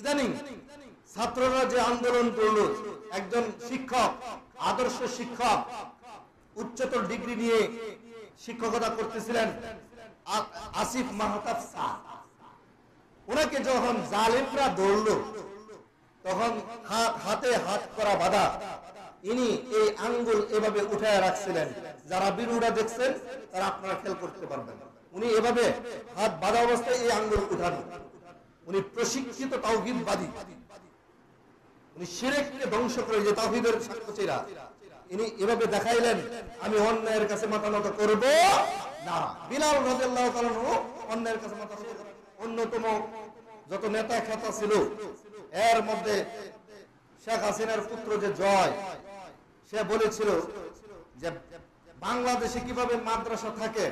ইদানিং ছাত্ররা যে আন্দোলন করলো, একজন শিক্ষক, আদর্শ শিক্ষক, উচ্চতর ডিগ্রি নিয়ে শিক্ষকতা করতেছিলেন, আসিফ মাহতাব স্যার, ওনাকে যখন জালেমরা ধরলো তখন হাতে হাত করা বাঁধা, ইনি এই আঙ্গুল এভাবে উঠায় রাখছিলেন। যারা বিরুরা দেখছেন তারা আপনারা খেয়াল করতে পারবেন, উনি এভাবে হাত বাঁধা অবস্থায় এই আঙ্গুল উঠানো। উনি প্রশিক্ষিত তাওহীদবাদী, উনি শিরককে ধ্বংস করে যে তাওহীদের সাক্ষ্যচীরা, ইনি এভাবে দেখাইলেন আমি অন্যায়ের কাছে মাথা নত করব না। বিলাল রাদিয়াল্লাহু তাআলা অন্যায়ের কাছে মাথা নত করেন। অন্যতম যত নেতা খেতা ছিল, এর মধ্যে শেখ হাসিনার পুত্র যে জয়, সে বলেছিল যে বাংলাদেশে কিভাবে মাদ্রাসা থাকে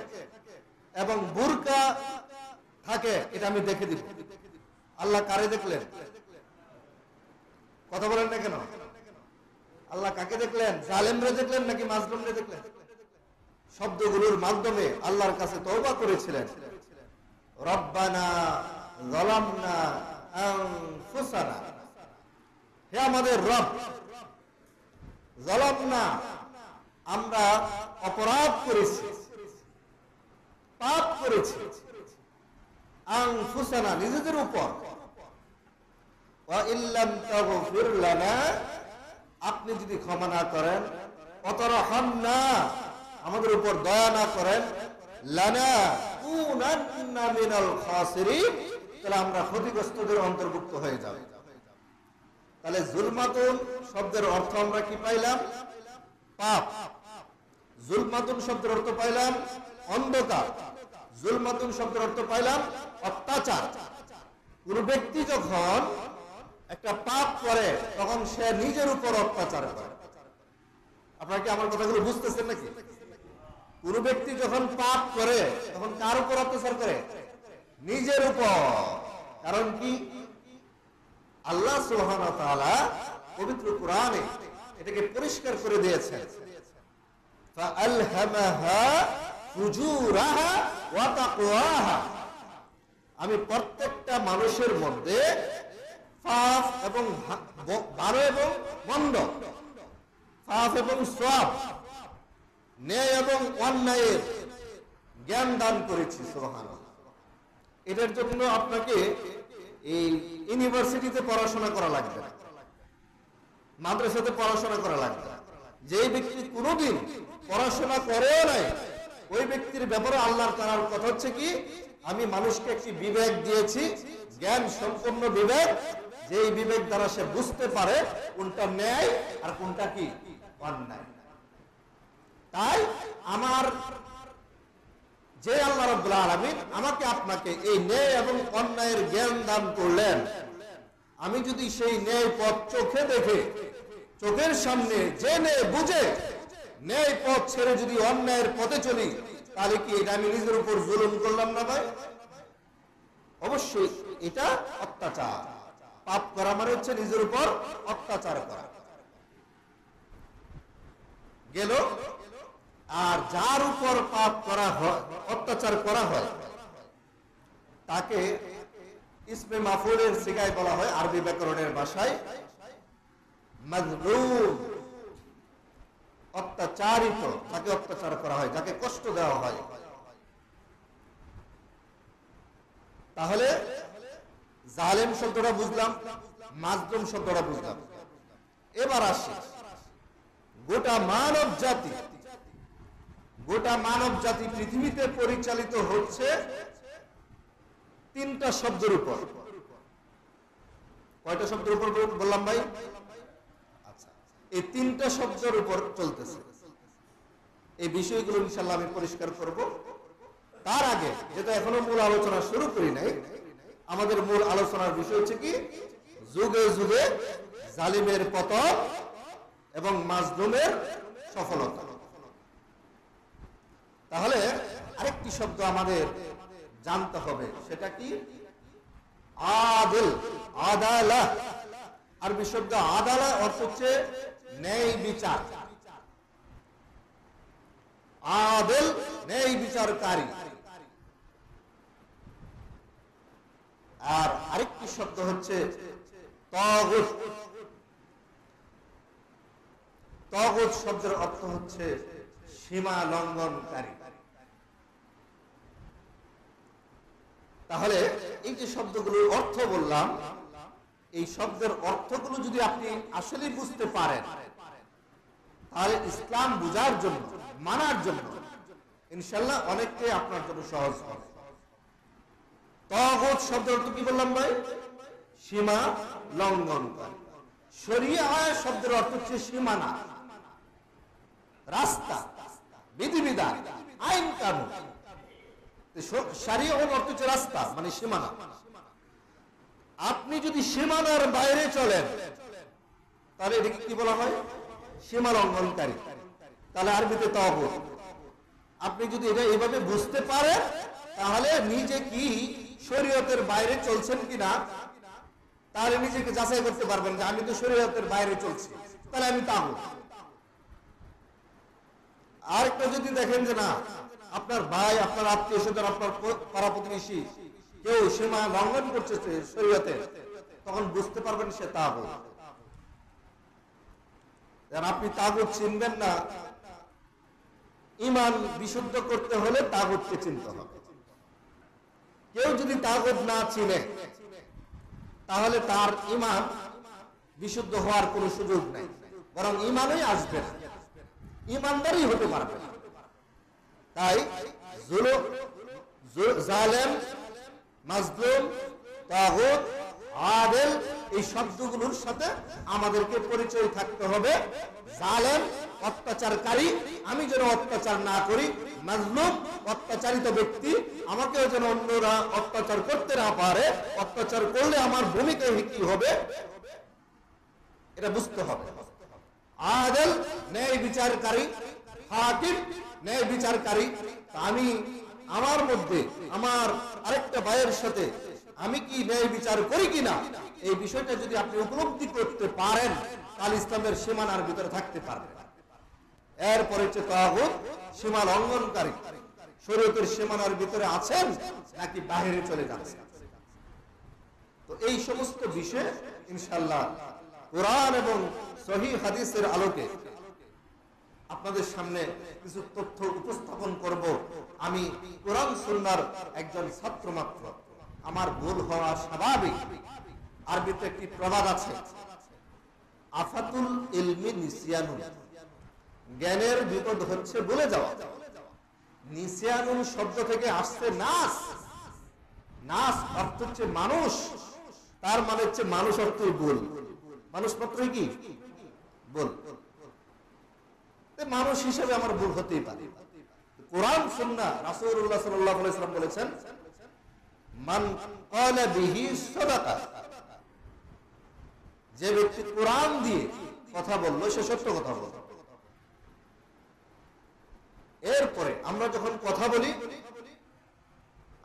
এবং বুরকা থাকে এটা আমি দেখে দিব। আল্লাহ কারে দেখলেন? কথা বলেন না কেন? আল্লাহ কাকে দেখলেন? জালেমরে দেখলেন নাকি মাজলুমরে দেখলেন? শব্দগুলোর মাধ্যমে আল্লাহর কাছে তওবা করেছিলেন, রব্বানা যালামনা আনফুসানা, হে আমাদের রব, যালামনা, আমরা অপরাধ করেছি, পাপ করেছি, আনফুসানা, নিজেদের উপর, ওয়া ইল্লাম তাগফির লানা, আপনি যদি ক্ষমা না করেন, ওয়াতারহামনা, আমাদের উপর দয়া না করেন, লানাকুনান্না মিনাল খাসিরিন, তাহলে আমরা ক্ষতিগ্রস্তদের অন্তর্ভুক্ত হয়ে যাব। তাহলে জুলমাতুন শব্দের অর্থ আমরা কি পাইলাম? পাপ। জুলমাতুন শব্দের অর্থ পাইলাম অন্ধকার। জুলমাতুন শব্দের অর্থ পাইলাম অত্যাচার। কোন ব্যক্তি যখন একটা পাপ করে তখন সে নিজের উপর অত্যাচার করে। আপনারা কি আমার কথাগুলো বুঝতেছেন নাকি? কোন ব্যক্তি যখন পাপ করে তখন কার উপর অত্যাচার করে? নিজের উপর। কারণ কি? আল্লাহ সুবহানাহু ওয়া তাআলা পবিত্র কোরআনে এটাকে পরিষ্কার করে দিয়েছেন, ফাআলহামাহা ফুজুরাহা ওয়া তাকওয়াহা, আমি প্রত্যেকটা মানুষের মধ্যে পাপ এবং ভালো এবং মন্দ, পাপ এবং সওয়াব, ন্যায় এবং অন্যায়ের জ্ঞান দান করেছি। সুবহানাল্লাহ। এটার জন্য আপনাকে এই ইউনিভার্সিটিতে পড়াশোনা করা লাগবে না, মাদ্রাসাতে পড়াশোনা করা লাগবে না। যে ব্যক্তি কোনোদিন পড়াশোনা করেও নাই, ওই ব্যক্তির ব্যাপারে আল্লাহর তাআলার কথা হচ্ছে কি, আমি মানুষকে একটি বিবেক দিয়েছি, জ্ঞান সম্পন্ন বিবেক, যেই বিবেক দ্বারা সে বুঝতে পারে কোনটা ন্যায় আর কোনটা কি অন্যায়। তাই আমার যে আল্লাহ রাব্বুল আলামিন আমাকে আপনাকে এই ন্যায় এবং অন্যায়ের জ্ঞান দান করলেন, আমি যদি সেই ন্যায় পথ চোখে দেখে, চোখের সামনে জেনে বুঝে ন্যায় পথ ছেড়ে যদি অন্যায়ের পথে চলি, তাহলে কি এটা আমি নিজের উপর জুলুম করলাম না ভাই? অবশ্যই এটা অত্যাচার। পাপ করা মানে হচ্ছে নিজের উপর অত্যাচার করা। গেল। আর যার উপর পাপ করা হয়, অত্যাচার করা হয়, তাকে ইসমে মাফউলের সিগায় বলা হয় আরবি ব্যাকরণের ভাষায় মাজলুম, অত্যাচারিত, তাকে অত্যাচার করা হয়, যাকে কষ্ট দেওয়া হয়। তাহলে জালেম শব্দটা বুঝলাম, মাজলুম শব্দটা বুঝলাম। এবার আসি গোটা মানব জাতি, গোটা মানব জাতি পৃথিবীতে পরিচালিত হচ্ছে তিনটা শব্দের উপর। কয়টা শব্দের উপর বললাম ভাই? আচ্ছা, এই তিনটা শব্দের উপর চলতেছে। এই বিষয়গুলো ইনশাআল্লাহ আমি পরিষ্কার করব। তার আগে, যেটা এখনো মূল আলোচনা শুরু করি নাই, আমাদের মূল আলোচনার বিষয় হচ্ছে কি, যুগে যুগে জালিমের পতন এবং মাজলুমের সফলতা। তাহলে আরেকটি শব্দ আমাদের জানতে হবে, সেটা কি? আদিল, আদালা। আরবি শব্দ আদালা অর্থ হচ্ছে ন্যায় বিচার। আদিল, ন্যায় বিচারকারী। আর আরেকটি শব্দ হচ্ছে তাগুত। তাগুত শব্দের অর্থ হচ্ছে সীমা লঙ্ঘনকারী। তাহলে এই যে শব্দগুলোর অর্থ বললাম, এই শব্দের অর্থগুলো যদি আপনি আসলে বুঝতে পারেন, তাহলে ইসলাম বুঝার জন্য, মানার জন্য ইনশাআল্লাহ অনেকটাই আপনার জন্য সহজ হবে। তাগুত শব্দের অর্থ কি বললাম ভাই? সীমা লঙ্ঘনকারী। শরিয়া শব্দের অর্থ হচ্ছে সীমানা, রাস্তা, বিধিবিধান, আইন কানুন। শরিয়া অর্থ হচ্ছে রাস্তা, মানে সীমানা। আপনি যদি সীমানার বাইরে চলেন তাহলে এটাকে কি বলা হয়? সীমা লঙ্ঘনকারী। তাহলে আরবিতে তাগুত। আপনি যদি এটা এভাবে বুঝতে পারেন তাহলে নিজে কি শরীয়তের বাইরে চলছেন কিনা, তাহলে নিজেকে যাচাই করতে পারবেন যে আমি তো শরীয়তের বাইরে চলছি, তাহলে আমি তাগুত। আরেকটা যদি দেখেন যে না, আপনার ভাই, আপনার আত্মীয় স্বজন, আপনার পাড়া প্রতিবেশী কেউ সীমা লঙ্ঘন করছে শরীয়তের, তখন বুঝতে পারবেন সে তাগুত। আপনি তাগুত চিনবেন না, ঈমান বিশুদ্ধ করতে হলে তাগুতকে চিনতে হবে। কেউ যদি তাগুত না চিনে তাহলে তার ঈমান বিশুদ্ধ হওয়ার কোনো সুযোগ নাই, বরং ঈমানই আসবে না, ঈমানদারই হতে পারবে না। তাই জালেম, মাজলুম, তাগুত, আদেল এই শব্দগুলোর সাথে আমাদেরকে পরিচয় থাকতে হবে। জালেম অত্যাচারকারী, আমি যেন অত্যাচার না করি। মাজলুম অত্যাচারিত ব্যক্তি, আমাকেও যেন অন্যরা অত্যাচার করতে না পারে। অত্যাচার করলে আমার ভূমিকা কি হবে এটা বুঝতে হবে। আদেল ন্যায় বিচারকারী, হাকিম ন্যায় বিচারকারী। আমি আমার মধ্যে আমার আরেকটা ভাইয়ের সাথে আমি কি ন্যায় বিচার করি কিনা, এই বিষয়টা যদি আপনি উপলব্ধি করতে পারেন তাহলে ইসলামের সীমানার ভিতরে থাকতে পারবেন। এরপরে হচ্ছে তাগুত, সীমা লঙ্ঘনকারী। শরীয়তের সীমানার ভিতরে আছেন নাকি বাইরে চলে যাচ্ছেন। তো এই সমস্ত বিষয়ে ইনশাআল্লাহ কোরআন এবং সহিহ হাদিসের আলোকে আপনাদের সামনে কিছু তথ্য উপস্থাপন করব। আমি কোরআন সুন্নাহর একজন ছাত্র মাত্র, আমার ভুল হওয়া স্বাভাবিক। আরবিতে একটি প্রবাদ আছে, আফাতুল ইলমি নিসিয়ানুন, জ্ঞানের বিপদ হচ্ছে ভুলে যাওয়া। নিসিয়ানুন শব্দ থেকে আসছে নাস। নাস অর্থ হচ্ছে মানুষ, তার মানে হচ্ছে মানুষ অর্থই ভুল। মানুষ মাত্রই কি ভুল। মানুষ হিসেবে আমার ভুল হতেই পারে। কোরআন সুন্নাহ, রাসূলুল্লাহ সাল্লাল্লাহু আলাইহি ওয়াসাল্লাম বলেছেন, মান ক্বালা বিহি সাদাকা, যে ব্যক্তি কোরআন দিয়ে কথা বলল সে সত্য কথা বলল। এরপরে আমরা যখন কথা বলি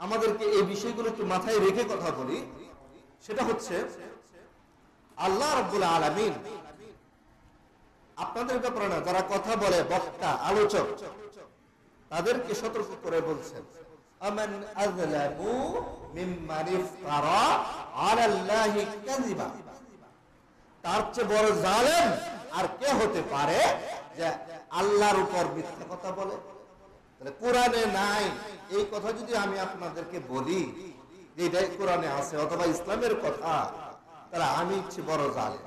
আমাদেরকে এই বিষয়গুলো একটু মাথায় রেখে কথা বলি। সেটা হচ্ছে আল্লাহ রাব্বুল আলামিন আপনাদের ব্যাপারে না, যারা কথা বলে, বক্তা, আলোচক, তাদেরকে সতর্ক করে বলছেন, আমান আযলামু মিম্মান ইফতারা আলাল্লাহি কাযিবা, তার চেয়ে বড় জালেম আর কে হতে পারে যে আল্লাহর উপর মিথ্যা কথা বলে। তাহলে কোরআনে নাই এই কথা যদি আমি আপনাদেরকে বলি যে এটা কোরআনে আছে অথবা ইসলামের কথা, তাহলে আমি হচ্ছি বড় জালেম।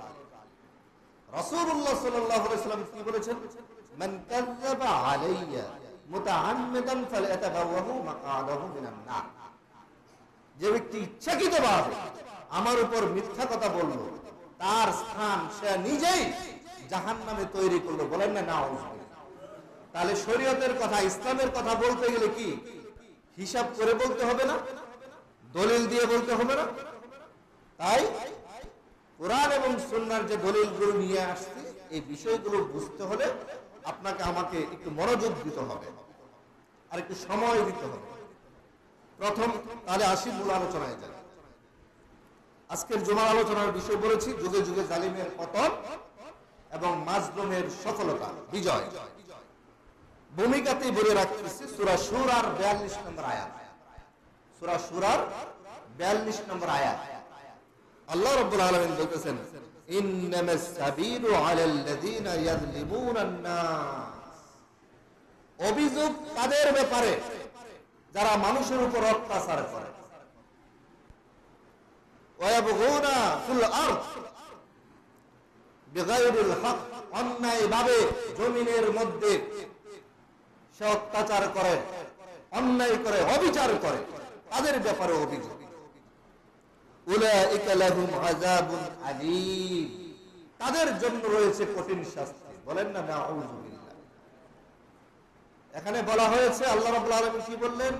রাসূলুল্লাহ সাল্লাল্লাহু আলাইহি ওয়াসাল্লাম কি বলেছেন, মান কাযাবা আলাইয়া মুতাআম্মিদান ফালয়াতাবাওয়াহু মাকআদাহু মিনান নার, যে ব্যক্তি ইচ্ছাকৃতভাবে আমার উপর মিথ্যা কথা বলল তার স্থান সে নিজেই জাহান্নামে তৈরি করলো। বলেন না নাউযুবিল্লাহ। তাহলে শরীয়তের কথা, ইসলামের কথা বলতে গেলে কি হিসাব করে বলতে হবে না, দলিল দিয়ে বলতে হবে না। তাই কোরআন এবং সুন্নাহর যে দলিলগুলো নিয়ে আসছে এই বিষয়গুলো বুঝতে হলে আপনাকে আমাকে একটু মনোযোগ দিতে হবে আর একটু সময় দিতে হবে। প্রথম তাহলে আসি মূল আলোচনায় যাই। আজকের জুমার আলোচনার বিষয় বলেছি যুগে যুগে জালিমের পতন এবং মাজলুমের সফলতা, বিজয়। ভূমিকাতেই বলে রাখতেছি সূরা শূরার 42 নম্বর আয়াত। সূরা শূরার 42 নম্বর আয়াত আল্লাহ রাব্বুল আলামিন বলতেছেন, ইন্নামাস সাবিলু আলাল্লাযিনা ইয়াযলিমুনান নাস। অভিযোগ তাদের ব্যাপারে যারা মানুষের উপর অত্যাচার করে। ওয়ায়াবগুনা ফিল আরদ বিগাইরিল হক, অন্যায়ভাবে জমিনের মধ্যে সে অত্যাচার করে, অন্যায় করে, অবিচার করে, তাদের ব্যাপারে অভিযোগ। উলাইকা লাহুম আযাবুন আলীম, তাদের জন্য রয়েছে কঠিন শাস্তি। বলেন না নাউযুবিল্লাহ। এখানে বলা হয়েছে, আল্লাহ রাব্বুল আলামিন কি বললেন?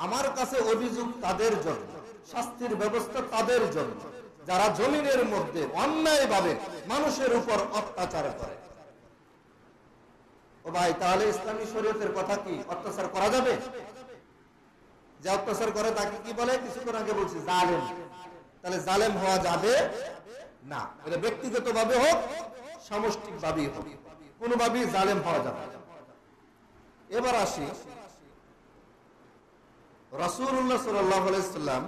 আমার কাছে অভিযোগ তাদের জন্য, শাস্তির ব্যবস্থা তাদের জন্য যারা জমিনের মধ্যে অন্যায়ভাবে মানুষের উপর অত্যাচার করে। ও ভাই, তাহলে ইসলামী শরীয়তের কথা কি অত্যাচার করা যাবে? যে অত্যাচার করে তাকে কি বলে? কিছুক্ষণ আগে বলছি জালেম। তাহলে জালেম হওয়া যাবে না। এটা ব্যক্তিগত ভাবে হোক, সামষ্টিক ভাবেই হোক, কোনোভাবেই জালেম হওয়া যাবে। এবার আসি, রাসূলুল্লাহ সাল্লাল্লাহু আলাইহি ওয়াসাল্লাম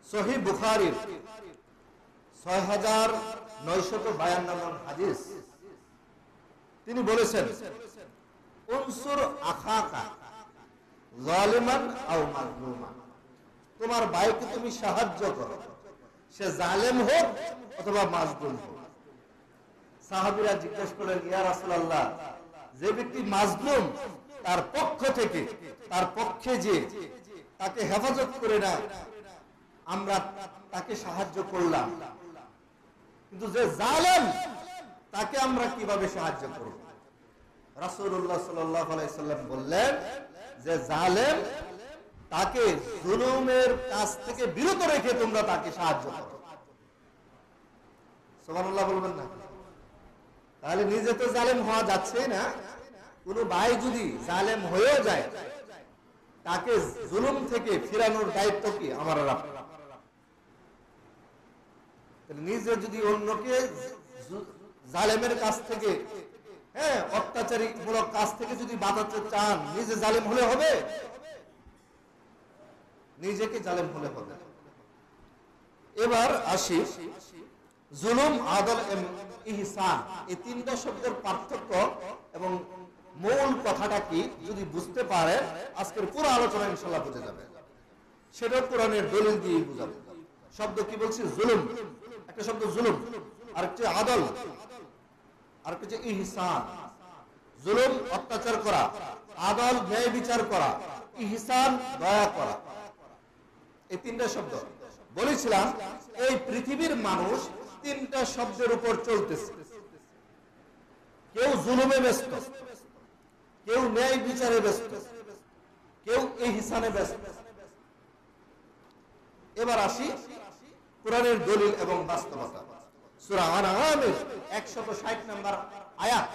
সহিহ বুখারীর ৬৯৫২ নম্বর হাদিস, তিনি বলেছেন, উনসুর আখাকা যালিমান আও মাজলুমান, তোমার ভাইকে তুমি সাহায্য করো, সে জালেম হোক অথবা মাজলুম হোক। সাহাবীরা জিজ্ঞেস করলেন, ইয়া রাসূলুল্লাহ, যে ব্যক্তি মাজলুম তার পক্ষ থেকে, তার পক্ষে যে তাকে হেফাজত করে না, আমরা তাকে সাহায্য করলাম, কিন্তু যে জালেম তাকে আমরা কিভাবে সাহায্য করব? রাসূলুল্লাহ সাল্লাল্লাহু আলাইহি সাল্লাম বললেন যে জালেম তাকে জুলুমের কাছ থেকে বিরত রেখে তোমরা তাকে সাহায্য করো। সুবহানাল্লাহ বলবেন না? তাহলে নিজে তো জালেম হওয়া যাচ্ছে না, কোন ভাই যদি জালেম হয়েও যায় তাকে জুলুম থেকে ফিরানোর দায়িত্ব কি আমার আর আপনার। নিজে যদি অন্যকে জালেমের কাছ থেকে, অত্যাচারী মূলক কাজ থেকে যদি বাঁচাতে চান, নিজে জালেম হলে হবে? নিজেকে জালেম হলে হবে। এবার আসি, জুলুম, আদল এবং ইহসান, এই তিনটা শব্দের পার্থক্য এবং মূল কথাটা কি যদি বুঝতে পারে, আজকের পুরো আলোচনা ইনশাআল্লাহ বুঝে যাবে। সেটা কোরআনের দলিল দিয়ে বুঝাবো। শব্দ কি বলছি? জুলুম। একটা শব্দ জুলুম, আরেকটি আদল, আরেকটি হচ্ছে ইহসান। জুলুম অত্যাচার করা, আদল ন্যায় বিচার করা, ইহসান দয়া করা, এই তিনটা শব্দ বলেছিলাম। এই পৃথিবীর মানুষ তিনটা শব্দের উপর চলতেছে। কেউ জুলুমে ব্যস্ত, কেউ ন্যায় বিচারে ব্যস্ত, কেউ ইহসানে ব্যস্ত। এবার আসি কোরআনের দলিল এবং বাস্তবতা। সূরা আনআমের ১৬০ নম্বর আয়াত,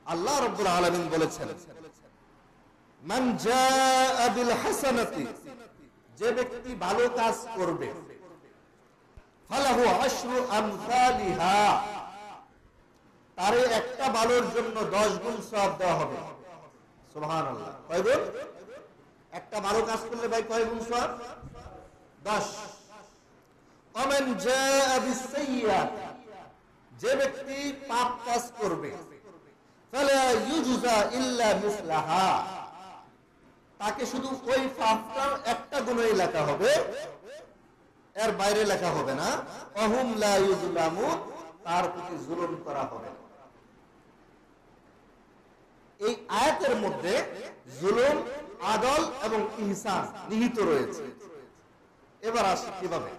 আল্লাহ রাব্বুল আলামিন বলেছেন, মান জাআ বিল হাসানাতি, যে ব্যক্তি ভালো কাজ করবে, ফালাহু আশরু আমসালিহা, তারে একটা ভালোর জন্য 10 গুণ সওয়াব দেওয়া হবে। সুবহানাল্লাহ। কয় গুণ? একটা ভালো কাজ করলে ভাই কয় গুণ সওয়াব? 10। ওমান জাআ বিসসাইয়্যাত, যে ব্যক্তি পাপ কাজ করবে, ফালা ইউজজা ইল্লা মিসলাহা, তাকে শুধু ওই পাপটার একটা গুণই লেখা হবে, এর বাইরে লেখা হবে না। অহুম লা ইউজলামুন, তার প্রতি জুলুম করা হবে না। এই আয়াতের মধ্যে জুলুম, আদল এবং ইহসান নিহিত রয়েছে। এবার আসি কিভাবে।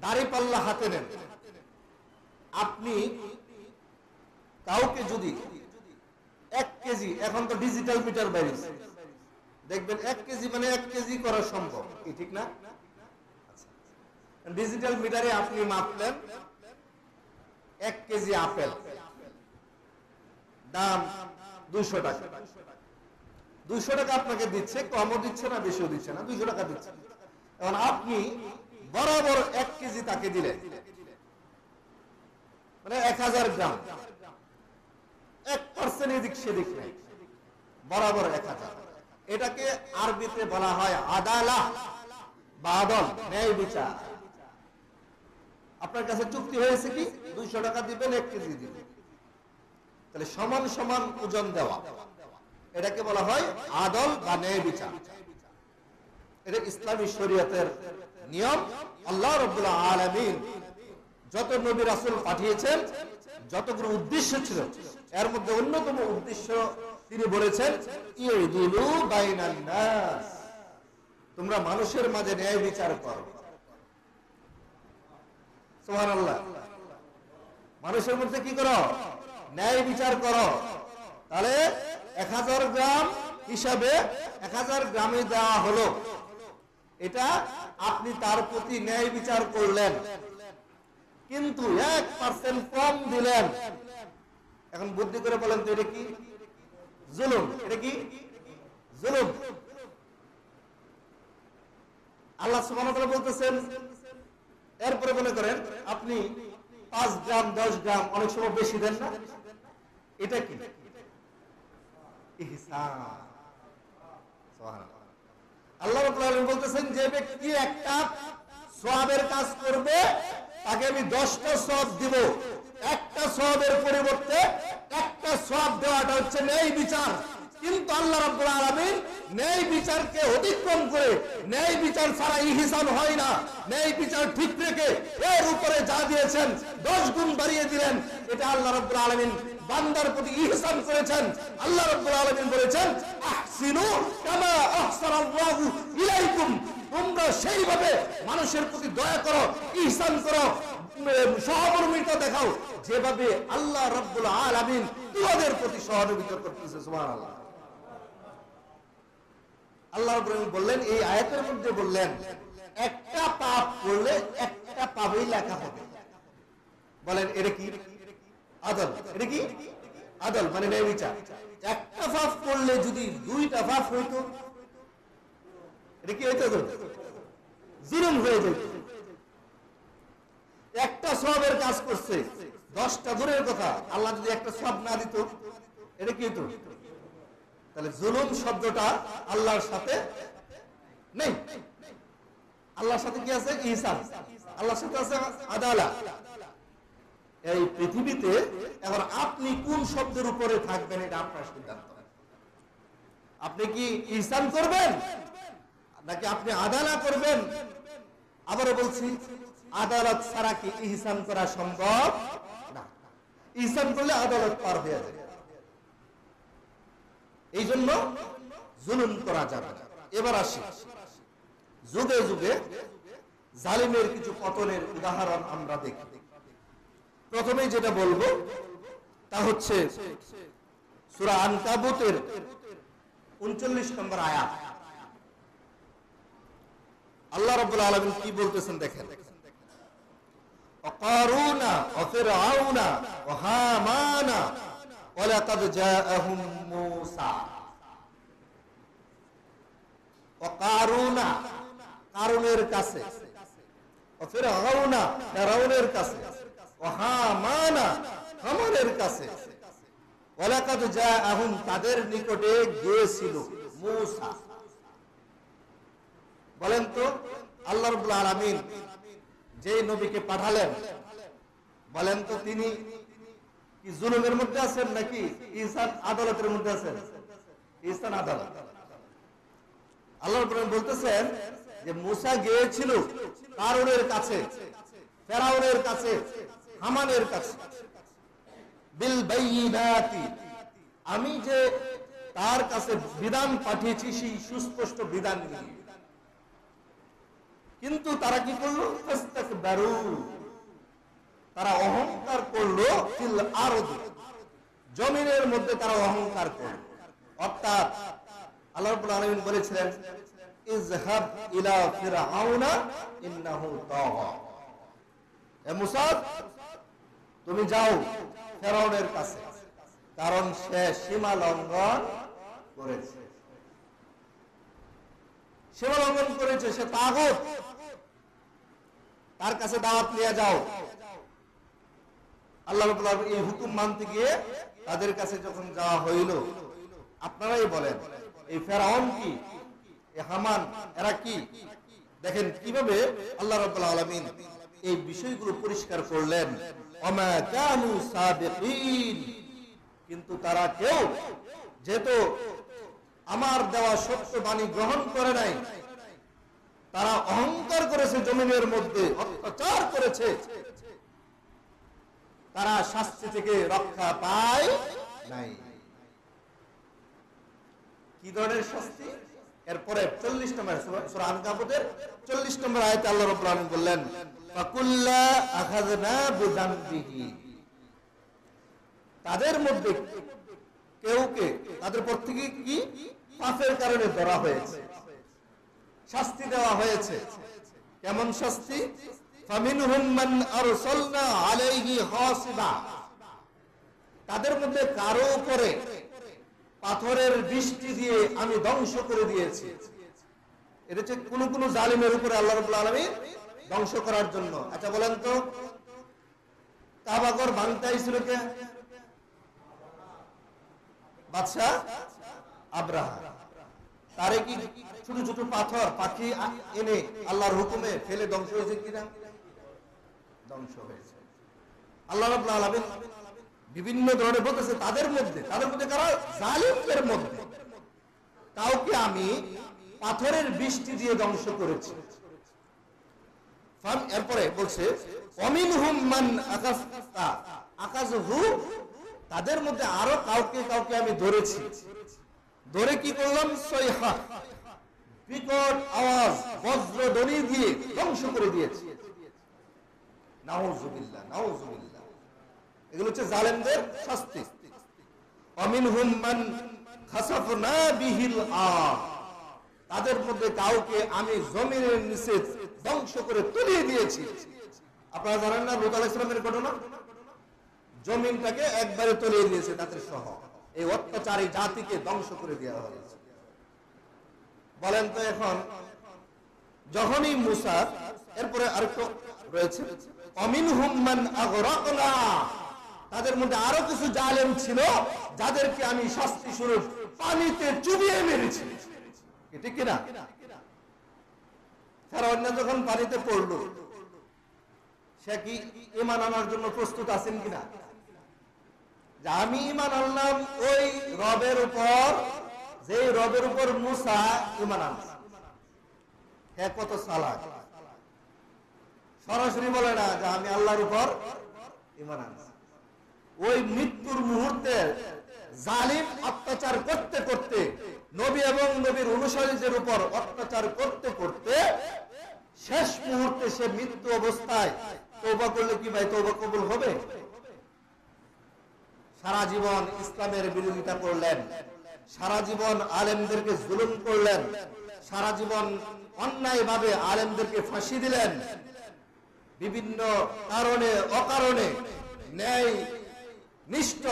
দাড়িপাল্লা হাতে নেন, আপনি কাউকে যদি 1 কেজি, এখন তো ডিজিটাল মিটার বেরিয়েছে, দেখবেন 1 কেজি মানে 1 কেজি করা সম্ভব, কি ঠিক না? ডিজিটাল মিটারে আপনি মাপলেন 1 কেজি আপেল, দাম 200 টাকা। 200 টাকা আপনাকে দিচ্ছে, কমও দিচ্ছে না, বেশিও দিচ্ছে না, 200 টাকা দিচ্ছে। এখন আপনি বরাবর 1 কেজি তাকে দিলেন, মানে 1000 গ্রাম, 1% এদিক সেদিক নেই, বরাবর 1000। এটাকে আরবিতে বলা হয় আদালা। বা আদল, ন্যায় বিচার। আপনার কাছে চুক্তি হয়েছে কি 200 টাকা দিবেন, 1 কেজি দিবেন, তাহলে সমান সমান ওজন দেওয়া, এটাকে বলা হয় আদল বা ন্যায় বিচার। এটা ইসলামী শরীয়তের নিয়ম। আল্লাহ রাব্বুল আলামিন যত নবী রাসূল পাঠিয়েছেন, যতগুলো উদ্দেশ্য ছিল, এর মধ্যে অন্যতম উদ্দেশ্য তিনি বলেছেন ইউদিলু বাইনান নাস, তোমরা মানুষের মাঝে ন্যায় বিচার করো। সুবহানাল্লাহ। মানুষের মধ্যে কি করো? ন্যায় বিচার করো। তাহলে 1000 গ্রাম হিসাবে 1000 গ্রামে দেওয়া হলো, এটা আপনি তার প্রতি ন্যায় বিচার করলেন, কিন্তু 1% কম দিলেন। এখন বুদ্ধি করে বলেন তো এটা কি জুলুম? এটা কি জুলুম? আল্লাহ সুবহানাহু ওয়া তাআলা বলতেছেন, এরপরে মনে করেন আপনি 5 গ্রাম 10 গ্রাম অনেক সময় বেশি দেন না, এটা কি ইহসান। সুবহানাল্লাহ। আল্লাহ রাব্বুল আলামিন বলতেছেন যে ব্যক্তি একটা সওয়াবের কাজ করবে তাকে আমি 10টা সওয়াব দিব। একটা সওয়াবের পরিবর্তে একটা সওয়াব দেওয়াটা হচ্ছে ন্যায় বিচার। কিন্তু আল্লাহ রাব্বুল আলামিন ন্যায় বিচারকে অতিক্রম করে, ন্যায় বিচার ছাড়া ইহসান হয় না, ন্যায় বিচার ঠিক রেখে এর উপরে যা দিয়েছেন 10 গুণ বাড়িয়ে দিলেন। এটা আল্লাহ রাব্বুল আলামিন বান্দার প্রতি ইহসান করেছেন। আল্লাহ রাব্বুল আলামিন বলেছেন আহসিনু কামা আহসানাল্লাহু ইলাইকুম, তোমরা সেইভাবে মানুষের প্রতি দয়া করো, ইহসান করো, সহমর্মিতা দেখাও যেভাবে আল্লাহ রাব্বুল আলামিন তোমাদের প্রতি সহমর্মিতা করতেছে। সুবহানাল্লাহ। আল্লাহ রাব্বুল আলামিন বললেন, এই আয়াতের মধ্যে বললেন একটা পাপ করলে একটা পাপই লেখা হবে। বলেন এটা কি আদল? এটা কি আদল মানে ন্যায় বিচার। একটা পাপ করলে যদি 2টা পাপ হইতো, এটা কি হইতো? জুলুম হয়ে যেত। একটা সওয়াবের কাজ করছে, 10টা দূরের কথা, আল্লাহ যদি একটা সওয়াব না দিত, এটা কি হতো? তাহলে জুলুম শব্দটা আল্লাহর সাথে নেই। আল্লাহর সাথে কি আছে? ইহসান। আল্লাহর সাথে আছে আদালত। এই পৃথিবীতে এখন আপনি কোন শব্দের উপরে থাকবেন এটা আপনার সিদ্ধান্ত। আপনি কি ইহসান করবেন নাকি আপনি আদালত করবেন? আবারও বলছি, আদালত ছাড়া কি ইহসান করা সম্ভব না। ইহসান করলে আদালত পার হয়ে যাবে। এই জন্য জুলুম করা যাবে না। এবার আসি, যুগে যুগে জালিমের কিছু পতনের উদাহরণ আমরা দেখি। প্রথমে যেটা বলবো তা হচ্ছে সূরা আনকাবুতের 39 নম্বর আয়াত। আল্লাহ রাব্বুল আলামিন কি বলতেছেন দেখেন, কারুনা ওয়া ফিরআউনা ওয়া হামানা ওয়া লাকাদ জাআহুম মূসা। ওয়া কারুনা, কারুনের কাছে, ওয়া ফিরআউনা, ফিরআউনের কাছে, ওয়া হামানা, হামানের কাছে, ওয়া লাকাদ জাআহুম, তাদের নিকটে গিয়েছিল মূসা। বলেন তো আল্লাহ রাব্বুল আলামিন যে নবীকে পাঠালেন, বলেন তো তিনি কি জুলুমের মধ্যে আছেন নাকি ইহসান আদালতের মধ্যে আছেন? ইহসান আদালত। আল্লাহ রাব্বুল আলামিন বলতেছেন যে মূসা গিয়েছিল কারুনের কাছে, ফেরাউনের কাছে, হামানের কাছে, বিল বাইয়িনাতি, আমি যে তার কাছে বিধান পাঠিয়েছি সেই সুস্পষ্ট বিধান নিয়ে। কিন্তু তারা কি করলো? ফাস্তাকবারু, তারা অহংকার করলো, ফিল আরদি, জমিনের মধ্যে তারা অহংকার করলো। অর্থাৎ আল্লাহ রাব্বুল আলামিন বলেছিলেন ইযহাব ইলা ফিরআউনা ইন্নাহু তাগা, এ মূসা তুমি যাও ফেরাউনের কাছে, কারণ সে সীমা লঙ্ঘন করেছে, সীমা লঙ্ঘন করেছে, সে তাগুত, তার কাছে দাওয়াত নিয়ে যাও। আল্লাহ রাব্বুল আলামিন এই হুকুম মানতে গিয়ে তাদের কাছে যখন যাওয়া হইল, আপনারাই বলেন এই ফেরাউন কি, এই হামান, এরা কি? দেখেন কিভাবে আল্লাহ রাব্বুল আলামিন এই বিষয়গুলো পরিষ্কার করলেন। ওমা কানু সাবিকিন, কিন্তু তারা কেউ যেহেতু আমার দেওয়া সত্য বাণী গ্রহণ করে নাই, তারা অহংকার করেছে, জমিনের মধ্যে অত্যাচার করেছে, তারা শাস্তি থেকে রক্ষা পায় নাই। কি ধরনের শাস্তি? এরপরে 40 নম্বর সূরা আনকাবুতের 40 নম্বর আয়াতে আল্লাহ রাব্বুল আলামিন বললেন, ফাকুল্লা আখাযনা বিযামবিহি, তাদের মধ্যে কেউকে তাদের প্রত্যেকে কি পাপের কারণে ধরা হয়েছে, শাস্তি দেওয়া হয়েছে। কেমন শাস্তি? ফামিনহুম মান আরসালনা আলাইহি হাসিবা, তাদের মধ্যে কারো উপরে পাথরের বৃষ্টি দিয়ে আমি ধ্বংস করে দিয়েছি। এটা হচ্ছে কোন কোন জালিমের উপরে আল্লাহ রাব্বুল আলামিন ধ্বংস করার জন্য। আচ্ছা বলেন তো, কাবাঘর ভাঙতে আইছিল কে? বাদশা আব্রাহা। তারে কি ছোট ছোট পাথর পাখি এনে আল্লাহর হুকুমে ফেলে ধ্বংস হয়েছে কিনা? ধ্বংস হয়েছে। আল্লাহ রাব্বুল আলামিন বিভিন্ন ধরনের বলতেছে তাদের মধ্যে কারা? জালিমদের মধ্যে কাউকে আমি পাথরের বৃষ্টি দিয়ে ধ্বংস করেছি। এরপরে বলছে ওয়ামিনহুম মান আকাযহু, তাদের মধ্যে আরো কাউকে আমি ধরেছি। ধরে কি করলাম? সয়হা, বিকট আওয়াজ, বজ্রধ্বনি দিয়ে ধ্বংস করে দিয়েছি। নাউযুবিল্লাহ, নাউযুবিল্লাহ। এগুলো হচ্ছে জালেমদের শাস্তি। ওয়ামিনহুম মান খাসাফনা বিহিল আরদ, তাদের মধ্যে কাউকে আমি জমিনের নিচে ধ্বংস করে তুলিয়ে দিয়েছি। আপনারা জানেন না লূত আলাইহিস সালামের ঘটনা? জমিনটাকে একবারে তলিয়ে দিয়েছে তাদের সহ। এই অত্যাচারী জাতিকে ধ্বংস করে দেওয়া হয়েছে। বলেন তো এখন যখনই মুসা, এরপরে আরেকটু রয়েছে অমিনহুম মান আগরাকনা, তাদের মধ্যে আরো কিছু জালেম ছিল যাদেরকে আমি শাস্তি স্বরূপ পানিতে চুবিয়ে মেরেছি। ঠিক কিনা? ফেরাউন যখন পানিতে পড়লো, সে কি ঈমান আনার জন্য প্রস্তুত আছেন কিনা? যে আমি ঈমান আনলাম ওই রবের উপর, যে রবের উপর মুসা ঈমান আনছে। হ্যাঁ, কত চালাক! সরাসরি বলে না যে আমি আল্লাহর উপর ঈমান আনছি। ওই মৃত্যুর মুহূর্তে জালিম অত্যাচার করতে করতে, নবী এবং নবীর অনুসারীদের উপর অত্যাচার করতে করতে শেষ মুহূর্তে সে মৃত্যু অবস্থায় তওবা করলে কি ভাই তওবা কবুল হবে? সারা জীবন ইসলামের বিরোধিতা করলেন, সারা জীবন আলেমদেরকে জুলুম করলেন, সারা জীবন অন্যায়ভাবে আলেমদেরকে ফাঁসি দিলেন, বিভিন্ন কারণে অকারণে ন্যায় নিষ্ঠ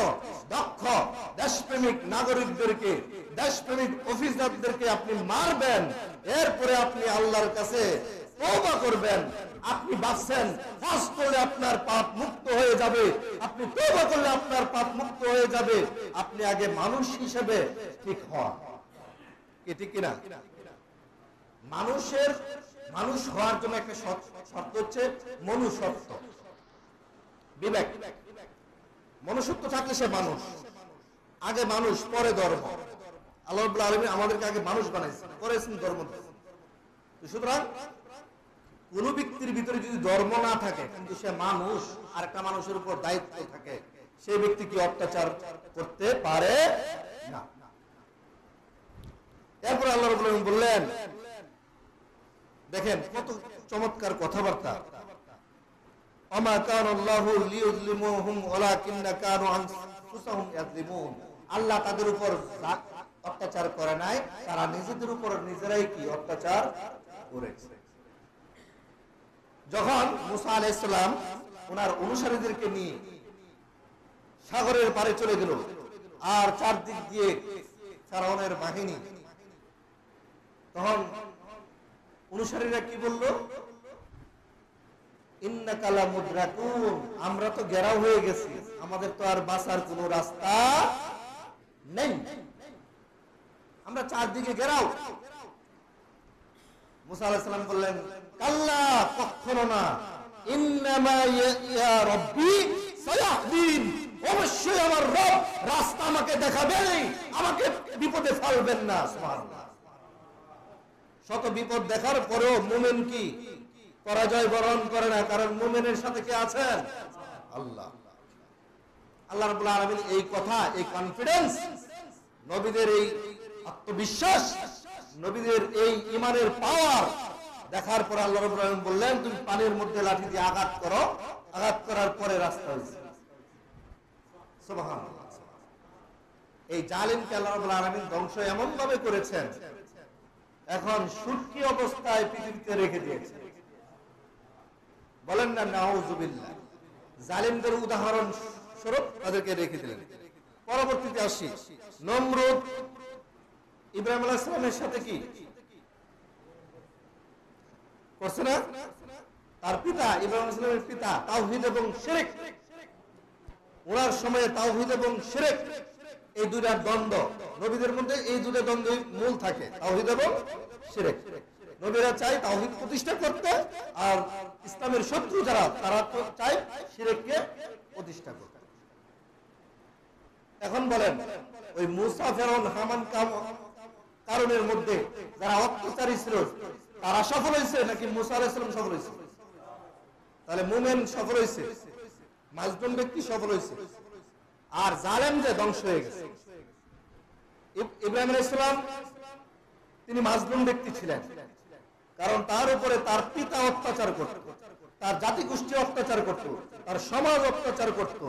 দক্ষ দেশপ্রেমিক নাগরিকদেরকে, দেশপ্রেমিক অফিসারদেরকে আপনি মারবেন, এরপরে আপনি আল্লাহর কাছে তওবা করবেন। আপনি বাঁচছেন, হজ করলে আপনার পাপ মুক্ত হয়ে যাবে, আপনি তওবা করলে আপনার পাপ মুক্ত হয়ে যাবে। আপনি আগে মানুষ হিসেবে ঠিক হন। কি ঠিক কিনা? মানুষ হওয়ার জন্য একটা শর্ত হচ্ছে মনুষ্যত্ব, বিবেক। মনুষ্যত্ব থাকলে সে মানুষ। আগে মানুষ, পরে ধর্ম। আল্লাহ রাব্বুল আলামিন আমাদেরকে আগে মানুষ বানাইছেন, করেছেন ধর্ম। সুতরাং কোন ব্যক্তির ভিতরে যদি ধর্ম না থাকে কিন্তু সে মানুষ, আর একটা মানুষের উপর দায়িত্ব থাকে, সেই ব্যক্তি কি অত্যাচার করতে পারে না। এরপর আল্লাহ রাব্বুল আলামিন বললেন, দেখেন কত চমৎকার কথাবার্তা। ওমা কানাল্লাহু লিইয়ুযলিমুহুম ওয়ালাকিন্না কানু আনফুসাহুম ইয়াযলিমুন, আল্লাহ তাদের উপর অত্যাচার করে নাই, তারা নিজেদের উপর নিজেরাই কি অত্যাচার করেছে। যখন মুসা আলাইহিস সালাম ওনার অনুসারীদেরকে নিয়ে সাগরের পারে চলে গেল, আর চারদিক দিয়ে ফেরাউনের বাহিনী, তখন অনুসারীরা কি বলল? ইন্নাকা লামুদরাকুন, আমরা তো ঘেরাও হয়ে গেছি, আমাদের তো আর বাঁচার কোনো রাস্তা নেই, আমরা চারদিকে ঘেরাও। মুসা আলাইহিস সালাম বললেন, কাল্লা, কখনো না, ইন্নামা ইয়া রাব্বি সায়াহদিন, অবশ্যই আমার রব রাস্তা আমাকে দেখাবেন, আমাকে বিপদে ফেলবেন না। সুবহানাল্লাহ। শত বিপদ দেখার পরেও মুমিন কি পরাজয় বরণ করে না? কারণ মুমিনের সাথে কে আছেন? আল্লাহ। আল্লাহ রাব্বুল আলামিন এই কথা, এই কনফিডেন্স, নবীদের এই আত্মবিশ্বাস, নবীদের এই ঈমানের পাওয়ার দেখার পর আল্লাহ রাব্বুল আলামিন বললেন, তুমি পানির মধ্যে লাঠি দিয়ে আঘাত করো, আঘাত করার পরে রাস্তা হয়েছে। সুবহানাল্লাহ। এই জালিমকে আল্লাহ রাব্বুল আলামিন ধ্বংস এমন ভাবে করেছেন, এখন সুটকি অবস্থায় পৃথিবীতে রেখে দিয়েছেন। বলেন না নাউযুবিল্লাহ। জালিমদের উদাহরণ স্বরূপ তাদেরকে রেখে দিলেন। পরবর্তীতে আসি, নমরুদ ইব্রাহিম আলাইহিস সালামের সাথে কি করছে না? তার পিতা, ইব্রাহিম আলাইহিস সালামের পিতা, তাওহীদ এবং শিরক, ওনার সময়ে তাওহীদ এবং শিরক এই দুইটা দ্বন্দ্ব, নবীদের মধ্যে এই দুটো দ্বন্দ্বই মূল থাকে, তাওহীদ এবং শিরক। নবীরা চায় তাওহীদ প্রতিষ্ঠা করতে, আর ইসলামের শত্রু যারা, তারা তো চায় শিরককে প্রতিষ্ঠা করতে। এখন বলেন, ওই মুসা, ফেরাউন, হামান, কারণের মধ্যে যারা অত্যাচারী ছিল, তারা সফল হয়েছে নাকি মুসা আলাইহিস সালাম সফল হয়েছে? তাহলে মুমিন সফল হয়েছে, মাজলুম ব্যক্তি সফল হয়েছে, আর জালেম যে ধ্বংস হয়ে গেছে। ইব্রাহিম আলাইহিস সালাম তিনি মাজলুম ব্যক্তি ছিলেন, কারণ তার উপরে তার পিতা অত্যাচার করত, তার জাতি গোষ্ঠী অত্যাচার করত, তার সমাজ অত্যাচার করত,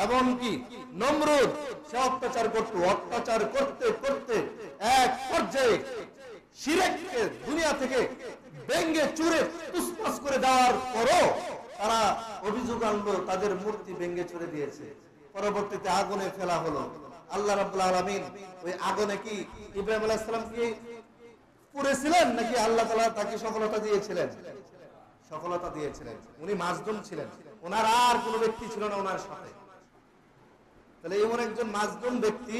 এমনকি নমরুদ সে অত্যাচার করত। অত্যাচার করতে করতে এক পর্যায়ে শিরককে দুনিয়া থেকে ভেঙে চুরে তুসপাস করে দেওয়ার পরও তারা অভিযোগ আনলো তাদের মূর্তি ভেঙে চুরে দিয়েছে। পরবর্তীতে আগুনে ফেলা হলো। আল্লাহ রাব্বুল আলামিন ওই আগুনে কি ইব্রাহিম আলাইহিস সালামকে পুড়েছিলেন নাকি আল্লাহ তাআলা তাকে সফলতা দিয়েছিলেন? সফলতা দিয়েছিলেন। উনি মাজলুম ছিলেন, ওনার আর কোনো ব্যক্তি ছিল না ওনার সাথে। তাহলে এমন একজন মাজলুম ব্যক্তি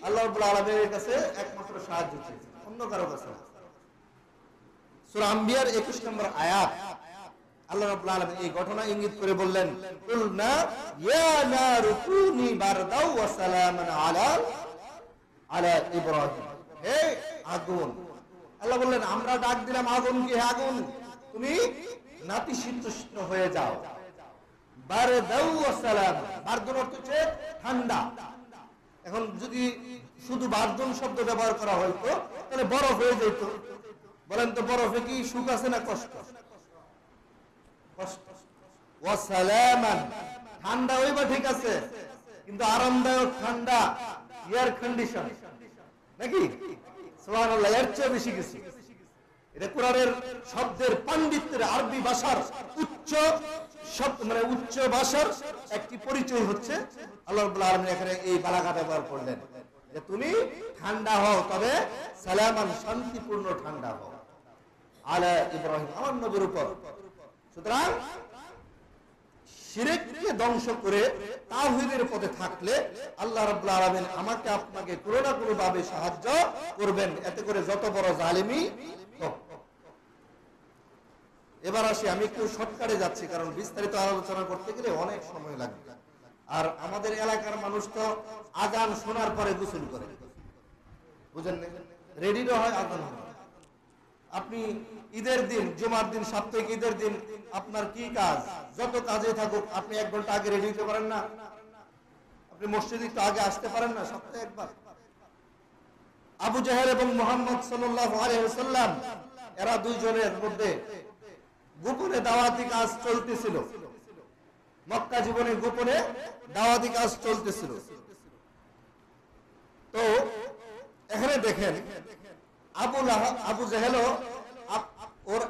আল্লাহ রাব্বুল আলামিনের কাছে একমাত্র সাহায্য চেয়েছেন, অন্য কারো কাছে না। সূরা আম্বিয়ার 21 নম্বর আয়াত, আল্লাহ রাব্বুল আলামিন এই ঘটনা ইঙ্গিত করে বললেন, কুলনা ইয়া নারু কুনি বারদাও ওয়া সালামান আলা ইব্রাহিম। হে আগুন, আল্লাহ বললেন আমরা ডাক দিলাম আগুনকে, হে আগুন তুমি নাতিশীতোষ্ণ হয়ে যাও। বারদাও ওয়া সালাম, বারদুন অর্থ হচ্ছে ঠান্ডা। এখন যদি শুধু বারদুন শব্দ ব্যবহার করা হয়তো তাহলে বরফ হয়ে যেত। বলেন তো বরফে কি সুখ আছে না কষ্ট? কষ্ট। ওয়া সালামান, ঠান্ডা হইবা ঠিক আছে, কিন্তু আরামদায়ক ঠান্ডা, এয়ার কন্ডিশন নাকি? সুবহানাল্লাহ, এর চেয়ে বেশি কিছু। এটা কোরআনের শব্দের পাণ্ডিত্যের, আরবি ভাষার উচ্চ শব্দ, মানে উচ্চ ভাষার একটি পরিচয় হচ্ছে আল্লাহ রাব্বুল আলামিন এখানে এই বালাগা ব্যবহার করলেন যে তুমি ঠান্ডা হও, তবে সালামান, শান্তিপূর্ণ ঠান্ডা হও, আলা ইব্রাহিম, আমার নবীর উপর। সুতরাং শিরককে ধ্বংস করে তাওহীদের পথে থাকলে আল্লাহ রাব্বুল আলামিন আমাকে আপনাকে কোনো না কোনো ভাবে সাহায্য করবেন, এতে করে যত বড় জালিমই হোক। এবার আসি, আমি একটু শর্টকাটে যাচ্ছি কারণ বিস্তারিত আলোচনা করতে গেলে অনেক সময় লাগবে। আর আমাদের এলাকার মানুষ তো আজান শোনার পরে গোসল করে, বুঝেন না? রেডিও হয়, আজান হয়। আপনি ঈদের দিন, জুমার দিন, সাপ্তাহিক ঈদের দিন আপনার কি কাজ, যত কাজে থাকুক, আপনি 1 ঘন্টা আগে রেডি হতে পারেন না? আপনি মসজিদে একটু আগে আসতে পারেন না সপ্তাহে একবার? আবু জাহেল এবং মুহাম্মদ সাল্লাল্লাহু আলাইহি ওয়াসাল্লাম, এরা দুইজনের মধ্যে গোপনে দাওয়াতি কাজ চলতেছিল। মক্কা জীবনে গোপনে দাওয়াতি কাজ চলতেছিল। তো এখানে দেখেন আবু জাহেল, ওর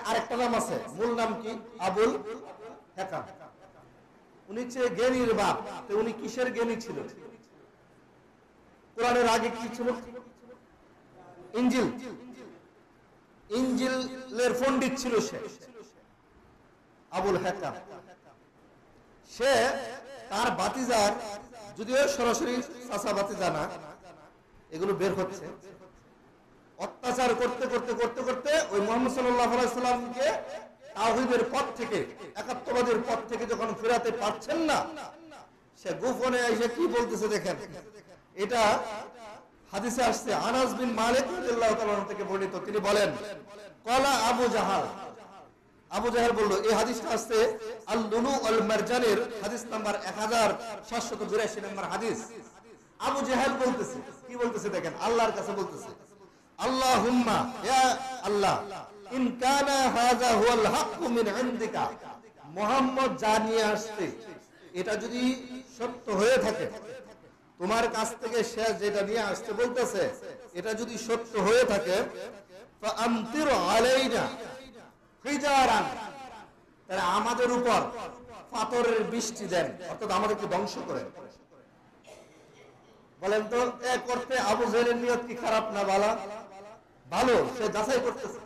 আরেকটা নাম আছে, মূল নাম কি? আবুল হেকাম। উনি হচ্ছে জ্ঞানীর বাপ। তো উনি কিসের জ্ঞানী ছিল? কোরআনের আগে কি ছিল? ইনজিল। ইনজিলের পণ্ডিত ছিল সে, আবুল হেকাম। সে তার ভাতিজার, যদিও সরাসরি চাচা ভাতিজা না, এগুলো বের হচ্ছে, অত্যাচার করতে করতে করতে করতে ওই মুহাম্মদ সাল্লাল্লাহু আলাইহি সাল্লামকে তাওহীদের পথ থেকে, একাত্মবাদের পথ থেকে যখন ফেরাতে পারছেন না, সে গোপনে এসে কি বলতেছে দেখেন। এটা হাদিসে আসছে, আনাস বিন মালিক রাদিয়াল্লাহু তাআলা থেকে বর্ণিত। তিনি বলেন, ক্বালা আবু জাহাল, আবু জাহেল বলল, এই হাদিসটা আসছে আল লুলু আল মারজানের হাদিস নাম্বার 1782 নম্বর হাদিস। আবু জাহেল বলতেছে, কি বলতেছে দেখেন, আল্লাহর কাছে বলতেছে, আল্লাহুম্মা ইয়া আল্লাহ, ইন কানা হাযা হুয়াল হাক্কু মিন ইনদিকা, মুহাম্মদ যা নিয়ে আসছে এটা যদি সত্য হয়ে থাকে, তোমার কাছ থেকে সে যেটা নিয়ে আসতে বলতেছে এটা যদি সত্য হয়ে থাকে, ফাআমতির আলাইনা হিজারান, তাহলে আমাদের উপর পাথরের বৃষ্টি দেন, অর্থাৎ আমাদেরকে ধ্বংস করেন। বলেন তো, এ করতে আবু জাহেলের নিয়ত কি খারাপ না ভালো? ভালো, সে যাচাই করতেছে।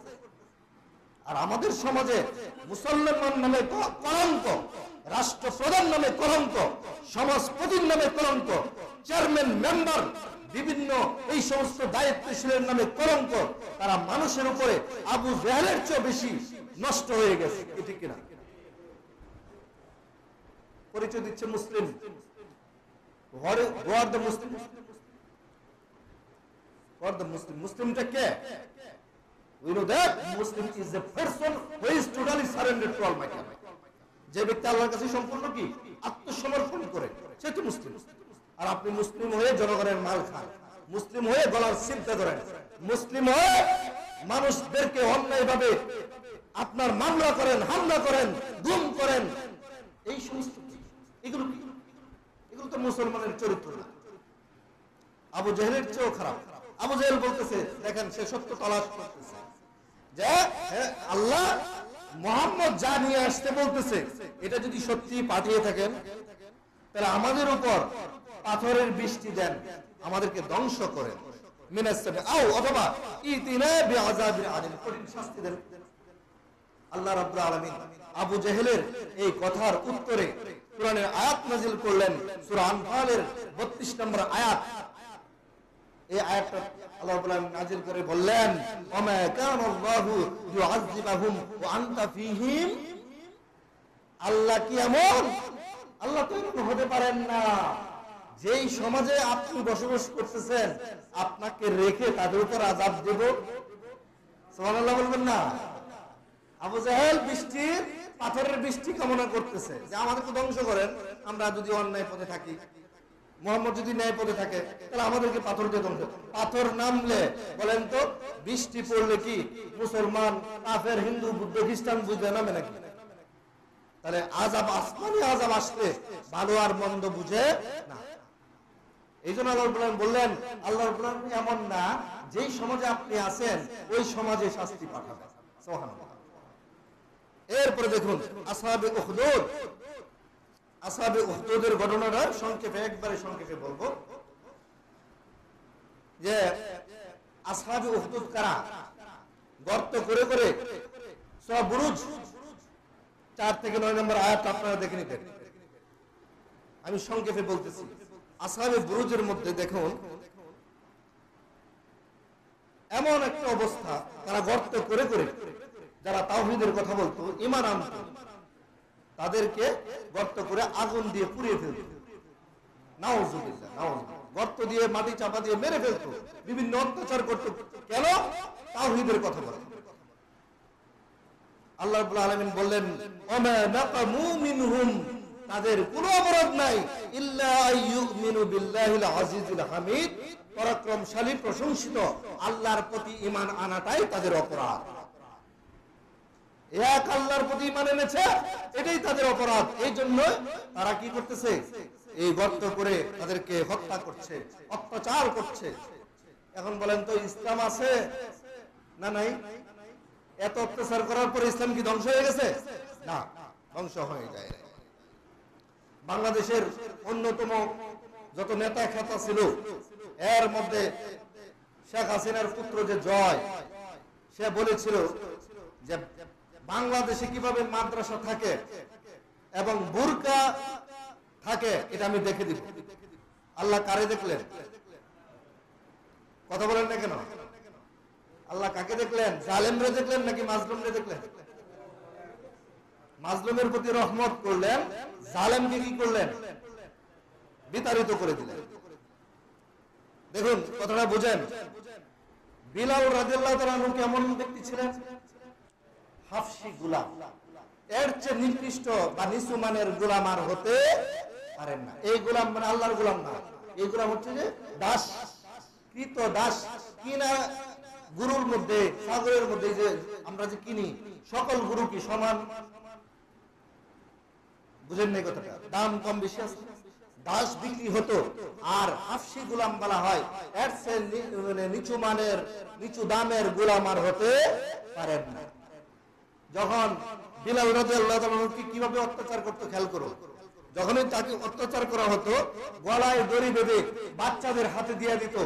আর আমাদের সমাজে মুসলমান নামে কলঙ্ক, রাষ্ট্রপ্রধান নামে কলঙ্ক, সমাজপতির নামে কলঙ্ক, চেয়ারম্যান, মেম্বার, বিভিন্ন এই সমস্ত দায়িত্বশীলের নামে কলঙ্ক, তারা মানুষের উপরে আবু জাহেলের চেয়ে বেশি নষ্ট হয়ে গেছে, ঠিক কিনা? পরিচয় দিচ্ছে মুসলিম। মুসলিমটা কে? We know that Muslim is a person who is totally surrendered to Almighty Allah. যে ব্যক্তি আল্লাহর কাছে সম্পূর্ণ কি আত্মসমর্পণ করে, সে তো মুসলিম। আর আপনি মুসলিম হয়ে জনগণের মাল খান, মুসলিম হয়ে গলার চিন্তা করেন, মুসলিম হয়ে মানুষদেরকে অন্যায়ভাবে আপনার মামলা করেন, হামলা করেন, গুম করেন, এই সমস্ত এগুলো তো মুসলমানের চরিত্র না। আবু জাহেলের চেয়েও খারাপ। আবু জাহেল বলতেছে, দেখেন, সে সত্য তালাশ করতেছে যে আল্লাহ মুহাম্মদ যা নিয়ে আসতে বলতেছে এটা যদি সত্যি পাঠিয়ে থাকেন, তাহলে আমাদের উপর পাথরের বৃষ্টি দেন, আমাদেরকে ধ্বংস করেন, অথবা ইতিনা বিআযাবিন আলীম, কঠিন শাস্তি দেন। আল্লাহ রাব্বুল আলামিন আবু জাহেলের এই কথার উত্তরে কোরআনের আয়াত নাযিল করলেন, সূরা আনফালের 32 নম্বর আয়াত। এই আয়াতটা আল্লাহ রাব্বুল আলামিন নাযিল করে বললেন, ওমা কানাল্লাহু ইউআযিবুহুম ওয়া আনতা ফীহিম, আল্লাহ কি এমন? আল্লাহ তো এমন হতে পারেন না যেই সমাজে আপনি বসবাস করতেছেন আপনাকে রেখে তাদের উপর আযাব দেব। সুবহানাল্লাহ বলবেন না? আবু জাহেল বৃষ্টির পাথরের বৃষ্টি কামনা করতেছে যে আমাদেরকে ধ্বংস করেন, আমরা যদি অন্যায় পথে থাকি, মুহাম্মদ যদি ন্যায় পথে থাকে, তাহলে আমাদেরকে পাথর দিয়ে ধ্বংস। পাথর নামলে বলেন তো, বৃষ্টি পড়লে কি মুসলমান, কাফের, হিন্দু, বুদ্ধ, খ্রিস্টান বুঝবে নামে নাকি? তাহলে আযাব, আসমানি আযাব আসলে ভালো আর মন্দ বুঝে না। এই জন্য আল্লাহ রাব্বুল আলামিন বললেন, আল্লাহ রাব্বুল আলামিন এমন না যেই সমাজে আপনি আছেন ওই সমাজে শাস্তি পাঠাবেন। সুবহানাল্লাহ। এরপরে দেখুন আসহাবে উখদুদ। আসহাবে উখদুদের ঘটনাটা সংক্ষেপে, একবারে সংক্ষেপে বলবো যে আসহাবে উখদুদ কারা? গর্ত করে করে সূরা বুরুজ 4 থেকে 9 নম্বর আয়াত আপনারা দেখে নিতেন। আমি সংক্ষেপে বলতেছি। আসহাবে বুরুজের মধ্যে দেখুন এমন একটা অবস্থা, তারা গর্ত করে করে যারা তাওহীদের কথা বলতো, ঈমান আনতো, তাদেরকে গর্ত করে আগুন দিয়ে পুড়িয়ে ফেলতো। নাউযুবিল্লাহ, নাউযুবিল্লাহ। গর্ত দিয়ে মাটি চাপা দিয়ে মেরে ফেলতো, বিভিন্ন অত্যাচার করতো। কেন? তাওহীদের কথা বলে। আল্লাহ রাব্বুল আলামিন বললেন, ওমা নাকামু মিনহুম, তাদের কোনো অপরাধ নাই, ইল্লা আইয়ুমিনু বিল্লাহিল আজিজুল হামিদ, পরাক্রমশালী প্রশংসিত আল্লাহর প্রতি ঈমান আনাটাই তাদের অপরাধ। এক আল্লাহর প্রতি ঈমান এনেছে, এটাই তাদের অপরাধ। এই জন্য তারা কি করতেছে? এই গর্ত করে তাদেরকে হত্যা করছে, অত্যাচার করছে। এখন বলেন তো, ইসলাম আছে না নাই? এত অত্যাচার করার পর ইসলাম কি ধ্বংস হয়ে গেছে? না, ধ্বংস হয়ে যায়। বাংলাদেশের অন্যতম যত নেতা খেতা ছিল, এর মধ্যে শেখ হাসিনার পুত্র যে জয়, সে বলেছিল যে বাংলাদেশে কিভাবে মাদ্রাসা থাকে এবং বুরকা থাকে এটা আমি দেখে দিব। আল্লাহ কারে দেখলেন? কথা বলেন না কেন? আল্লাহ কাকে দেখলেন? জালেমরে দেখলেন নাকি মাজলুমরে দেখলেন? মাজলুমের প্রতি রহমত করলেন, জালেমকে কি করলেন? বিতাড়িত করে দিলেন। দেখুন কথাটা বুঝেন। বিলাল রাদিয়াল্লাহু তাআলা আনহু কেমন ব্যক্তি ছিলেন? হাফসি গোলাম। এর চেয়ে নিকৃষ্ট বা নিচু মানের গোলাম আর হতে পারেন না। এই গোলাম মানে আল্লাহর গোলাম না, এই গোলাম হচ্ছে যে দাস, কৃত দাস। কিনা গরুর মধ্যে, ছাগলের মধ্যে যে আমরা যে কিনি, সকল গরু কি সমান? বুঝেন নাই কথাটা? দাম কম বেশি আছে। দাস বিক্রি হতো, আর হাফসি গোলাম বলা হয় এর চেয়ে নিচু মানের, নিচু দামের গোলাম আর হতে পারেন না। যখন বিলাল রাদিয়াল্লাহু তাআলা কিভাবে অত্যাচার করতে খেয়াল করো। যখনই তাকে অত্যাচার করা হতো, গলায় দড়ি বেঁধে বাচ্চাদের হাতে দিয়ে দিত।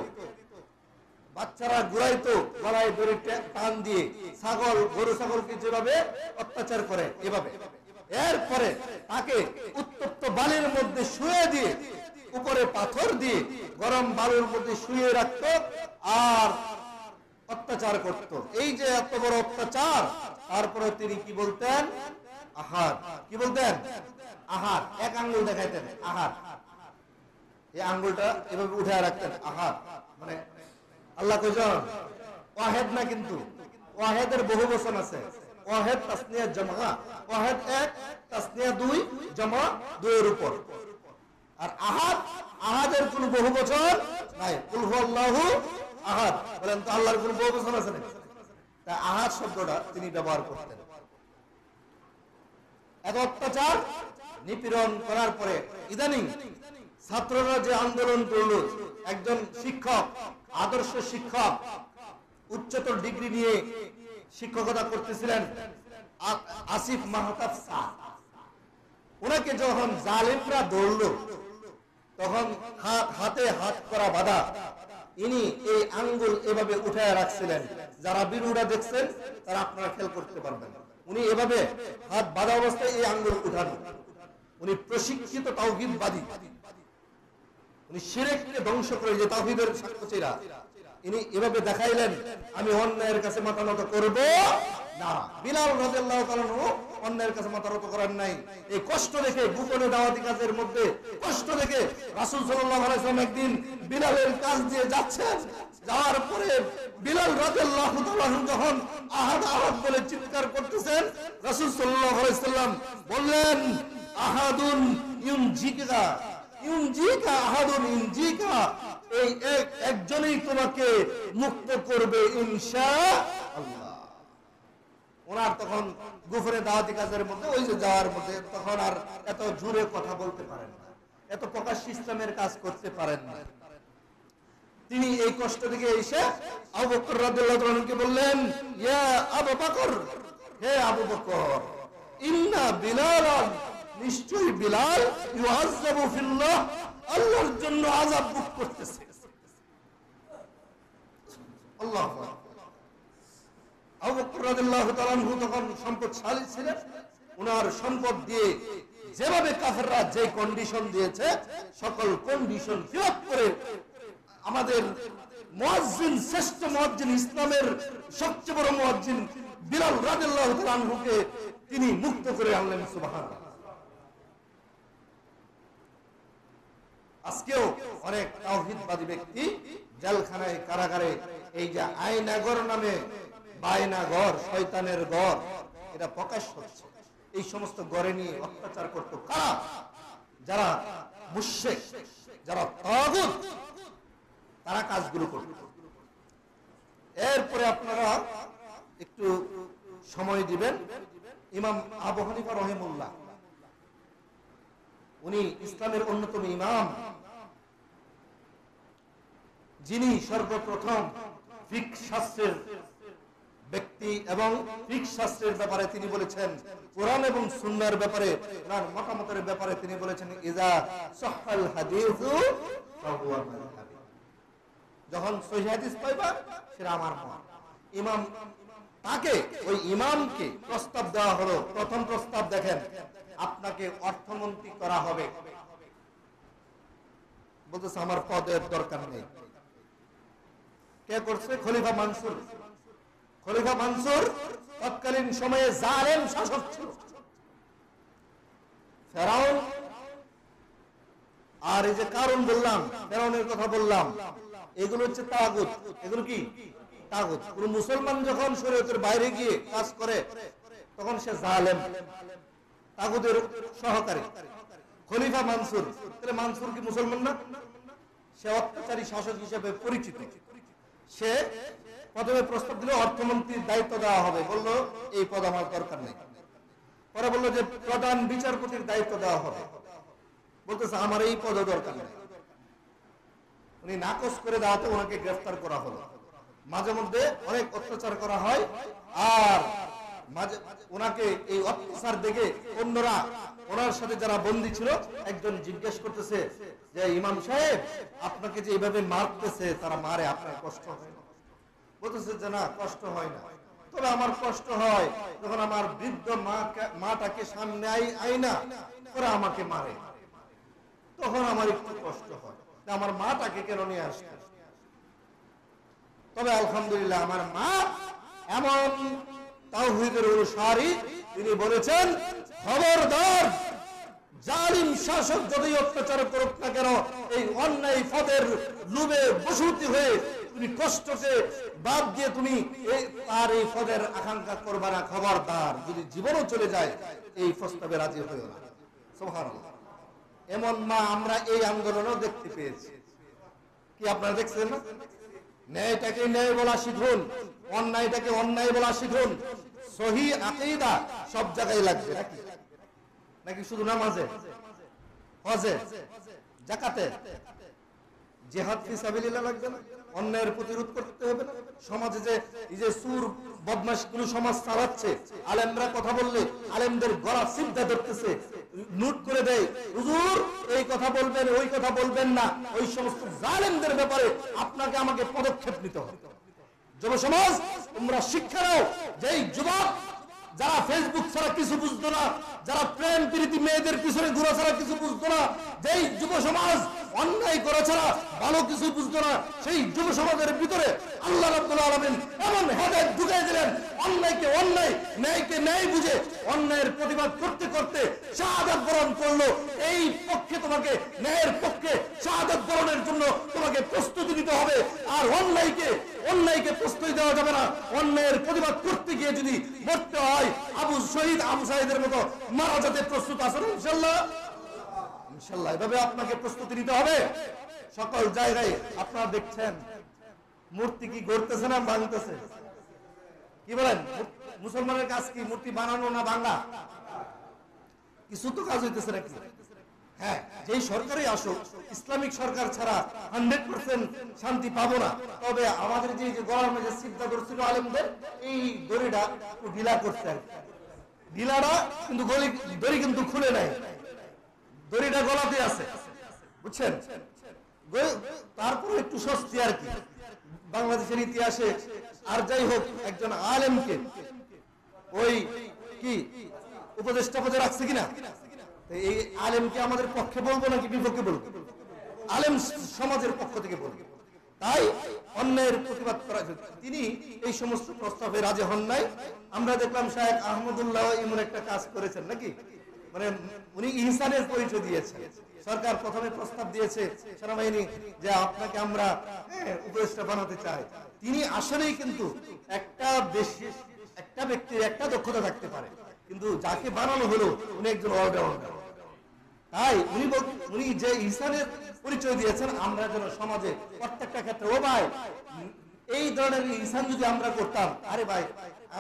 বাচ্চারা ঘুরাইতো, গলায় দড়ি টান দিয়ে। ছাগল, গরু ছাগলকে যেভাবে অত্যাচার করে এভাবে। এরপরে তাকে উত্তপ্ত বালির মধ্যে শুয়ে দিয়ে, উপরে পাথর দিয়ে গরম বালুর মধ্যে শুয়ে রাখতো আর অত্যাচার করত। এই যে এত বড় অত্যাচার, তারপরে তিনি কি বলতেন? আহার। কি বলতেন? আহার। এক আঙ্গুল দেখাইতেন, আহার। এই আঙ্গুলটা এভাবে উঠে রাখতেন, আহার। মানে আল্লাহ কইজন ওয়াহেদ না, কিন্তু ওয়াহেদের বহু বচন আছে। ওয়াহেদ তাসনিয়া জামা, ওয়াহেদ এক, তাসনিয়া দুই, জামা দুইয়ের উপর। আর আহাদ, আহাদের কোন বহু বচন নাই। কুল হুয়াল্লাহু আহাদ বলেন তো আল্লাহর কোন বহু বচন আছে নাকি? তা আহাদ শব্দটা তিনি ব্যবহার করতেন। এত অত্যাচার নিপীড়ন করার পরে ইদানিং ছাত্ররা যে আন্দোলন করলো, একজন শিক্ষক, আদর্শ শিক্ষক, উচ্চতর ডিগ্রি নিয়ে শিক্ষকতা করতেছিলেন, আসিফ মাহতাব স্যার, ওনাকে যখন জালিমরা ধরলো, তখন হাতে হাত করা বাঁধা, ইনি এই আঙ্গুল এভাবে উঠায় রাখছিলেন। যারা বিরুরা দেখছেন তারা আপনারা খেয়াল করতে পারবেন, উনি এভাবে হাত বাঁধা অবস্থায় এই আঙ্গুল উঠানো। উনি প্রশিক্ষিত তাওহীদবাদী, উনি শিরককে ধ্বংস করে যে তাওহীদের সাক্ষ্যচীরা, ইনি এভাবে দেখাইলেন আমি অন্যায়ের কাছে মাথা নত করব না। বিলাল রাদিয়াল্লাহু তাআলা অন্যায়ের কাছে মাথা নত করেন নাই। এই কষ্ট দেখে, গোপনে দাওয়াতি কাজের মধ্যে কষ্ট দেখে রাসূল সাল্লাল্লাহু আলাইহি ওয়াসাল্লাম একদিন বিলালের কাছ দিয়ে যাচ্ছেন। যাওয়ার পরে বিলাল রাদিয়াল্লাহু তাআলা যখন আহাদ আহাদ বলে চিৎকার করতেছেন, রাসূল সাল্লাল্লাহু আলাইহি ওয়াসাল্লাম বললেন, আহাদুন ইউনজিকা, ইউনজিকা আহাদুন ইউনজিকা, এই একজনই তোমাকে মুক্ত করবে ইনশাআল্লাহ। ওনার তখন গোপনে দাওয়াতি কাজের মধ্যে, ওই যে যাওয়ার মধ্যে, তখন আর এত জোরে কথা বলতে পারেন না, এত প্রকাশ্য ইসলামের কাজ করতে পারেন না। তিনি এই কষ্ট থেকে এসে আবু বকর রাদিয়াল্লাহু তাআলা কে বললেন, ইয়া আবু বকর, হে আবু বকর, ইন্না বিলালান, নিশ্চয়ই বিলাল, ইউআযাবু ফিল্লাহ, আল্লাহর জন্য আযাব ভোগ করতেছে। আল্লাহু আকবার। আবু বকর রাদিয়াল্লাহু তাআলা তখন সম্পদশালী ছিলেন। ওনার সম্পদ দিয়ে যেভাবে কাফেররা যে কন্ডিশন দিয়েছে, সকল কন্ডিশন ফিল করে আমাদের মুয়াজ্জিন, শ্রেষ্ঠ মুয়াজ্জিন, ইসলামের সবচেয়ে বড় মুয়াজ্জিন বিলাল রাদিয়াল্লাহু তাআলা আনহুকে তিনি মুক্ত করে আনলেন। সুবহানাল্লাহ। আজকেও অনেক তাওহীদবাদী ব্যক্তি জেলখানায়, কারাগারে, এই যে আয়নাগর নামে, বায়নাগর, শয়তানের ঘর, এটা প্রকাশ হচ্ছে। এই সমস্ত ঘরে নিয়ে অত্যাচার করত কারা? যারা মুশরিক, যারা তাগুত, তারা কাজগুলো করত। এরপরে আপনারা একটু সময় দিবেন। ইমাম আবু হানিফা রাহিমাহুল্লাহ, উনি ইসলামের অন্যতম ইমাম, যিনি সর্বপ্রথম ফিকহ শাস্ত্রের ব্যক্তি এবং ফিকহ শাস্ত্রের ব্যাপারে তিনি বলেছেন, কোরআন এবং সুন্নাহর ব্যাপারে, ওনার মতামতের ব্যাপারে তিনি বলেছেন, ইজা সাহহাল হাদিসু ফাহুয়া মাযহাবি, যখন সহিহ হাদিস পাইবা সেটা আমার মত। ইমাম তাকে, ওই ইমামকে প্রস্তাব দেওয়া হলো। প্রথম প্রস্তাব দেখেন, আপনাকে অর্থমন্ত্রী করা হবে। বলতেছে আমার পদের দরকার নেই। কে করছে? খলিফা মানসুর। খলিফা মানসুর তৎকালীন সময়ে জালেম শাসক ছিল। ফেরাউন আর এই যে কারণ বললাম, ফেরাউনের কথা বললাম, এগুলো হচ্ছে তাগুত। এগুলো কি তাগুত? কোন মুসলমান যখন শরীয়তের বাইরে গিয়ে কাজ করে তখন সে জালেম, তাগুতের সহকারী। খলিফা মানসুর, তাহলে মানসুর কি মুসলমান না? সে অত্যাচারী শাসক হিসেবে পরিচিত। সে প্রথমে প্রস্তাব দিল অর্থমন্ত্রীর দায়িত্ব দেওয়া হবে, বললো এই পদ আমার দরকার নেই। পরে বললো যে প্রধান বিচারপতির দায়িত্ব দেওয়া হবে, বলতেছে আমার এই পদ দরকার নেই। উনি নাকচ করে দেওয়াতে ওনাকে গ্রেফতার করা হলো। মাঝে মধ্যে অনেক অত্যাচার করা হয়, আর মাঝে ওনাকে এই অত্যাচার দেখে অন্যরা, ওনার সাথে যারা বন্দী ছিল, একজন জিজ্ঞেস করতেছে যে ইমাম সাহেব আপনাকে যে এইভাবে মারতেছে, তারা মারে, আপনার কষ্ট হয় না? বলতেছে যে না, কষ্ট হয় না, তবে আমার কষ্ট হয় যখন আমার বৃদ্ধ মাটাকে সামনে আইনা ওরা আমাকে মারে, তখন আমার একটু কষ্ট হয়, আমার মাটাকে কেন নিয়ে আসতে। তবে আলহামদুলিল্লাহ আমার মা এমন তাওহীদের অনুসারী, তিনি বলেছেন খবরদার, জালিম শাসক যতই অত্যাচার করুক না কেন, এই অন্যায় পদের লোভে বশবর্তী হয়ে তুমি কষ্টকে বাদ দিয়ে তুমি তার এই পদের আকাঙ্ক্ষা করবা না। খবরদার, যদি জীবনও চলে যায় এই প্রস্তাবে রাজি হইও না। সুবহানাল্লাহ। এমন মা আমরা এই আন্দোলনেও দেখতে পেয়েছি। কি আপনারা দেখছেন না? ন্যায়টাকে ন্যায় বলা শিখুন, অন্যায়টাকে অন্যায় বলা শিখুন। সহিহ আকীদা সব জায়গায় লাগবে, নাকি শুধু নামাজে, হজে, যাকাতে, জিহাদ ফি সাবিলিল্লাহ লাগবে না? অন্যায়ের প্রতিরোধ করতে হবে না? সমাজে যে এই যে সুর বদমাশ কোন সমাজ চালাচ্ছে, আলেমরা কথা বললে আলেমদের গলা সিদ্ধা ধরতেছে, নোট করে দেয়, হুজুর এই কথা বলবেন, ওই কথা বলবেন না, ওই সমস্ত জালেমদের ব্যাপারে আপনাকে আমাকে পদক্ষেপ নিতে হবে। যুব সমাজ, তোমরা শিক্ষা নাও, যেই যুবক যারা ফেসবুক ছাড়া কিছু বুঝতো না, যারা প্রেম প্রীতি মেয়েদের পিছনে ঘোরা ছাড়া কিছু বুঝতো না, যেই যুব সমাজ অন্যায় করা ছাড়া ভালো কিছু বুঝতো না, সেই যুব সমাজের ভিতরে আল্লাহ রাব্বুল আলামিন এমন হেদায়েত ঢুকাই দিলেন, অন্যায়কে অন্যায়, ন্যায়কে ন্যায় বুঝে অন্যায়ের প্রতিবাদ করতে করতে শাহাদাত বরণ করলো। এই পক্ষে তোমাকে, ন্যায়ের পক্ষে শাহাদাত বরণের জন্য তোমাকে প্রস্তুতি নিতে হবে। আর অন্যায়কে প্রস্তুতি দেওয়া যাবে না। অন্যায়ের প্রতিবাদ করতে গিয়ে যদি মরতে হয়, আবু সাঈদের মতো মারা যেতে প্রস্তুত আছেন ইনশাআল্লাহ? ইনশাআল্লাহ এভাবে আপনাকে প্রস্তুতি নিতে হবে। সকল জায়গায় আপনারা দেখছেন মূর্তি কি গড়তেছে না ভাঙতেছে? কি বলেন? মুসলমানের কাজ কি মূর্তি বানানো না ভাঙা? কিছু তো কাজ হইতেছে নাকি? হ্যাঁ, যেই সরকারই আসুক, ইসলামিক সরকার ছাড়া 100% শান্তি পাবো না। তবে আমাদের যে গলার মধ্যে সিদ্ধা ধরছিল আলেমদের, এই দড়িটা একটু ঢিলা করতে, ঢিলাটা কিন্তু দড়ি কিন্তু খুলে নাই, দড়িটা গলাতে আছে, বুঝছেন? তারপরে একটু স্বস্তি আর কি। বাংলাদেশের ইতিহাসে আর যাই হোক, একজন আলেমকে ওই কি উপদেষ্টা পদে রাখছে কিনা, এই আলেমকে আমাদের পক্ষে বলবো নাকি বিপক্ষে বলবো? আলেম সমাজের পক্ষ থেকে বলবো। তাই অন্যায়ের প্রতিবাদ করা, তিনি এই সমস্ত প্রস্তাবে রাজি হন নাই। আমরা দেখলাম শায়েখ আহমদুল্লাহ এমন একটা কাজ করেছেন নাকি, মানে উনি ইহসানের পরিচয় দিয়েছেন। সরকার প্রথমে প্রস্তাব দিয়েছে সেনাবাহিনী যে আপনাকে আমরা উপদেষ্টা বানাতে চাই। তিনি আসলেই কিন্তু একটা ব্যক্তির একটা দক্ষতা থাকতে পারে, কিন্তু যাকে বানানো হলো উনি একজন অলরাউন্ডার। তাই উনি যে ইহসানের পরিচয় দিয়েছেন, আমরা যেন সমাজে প্রত্যেকটা ক্ষেত্রে, ও ভাই এই ধরনের ইহসান যদি আমরা করতাম, আরে ভাই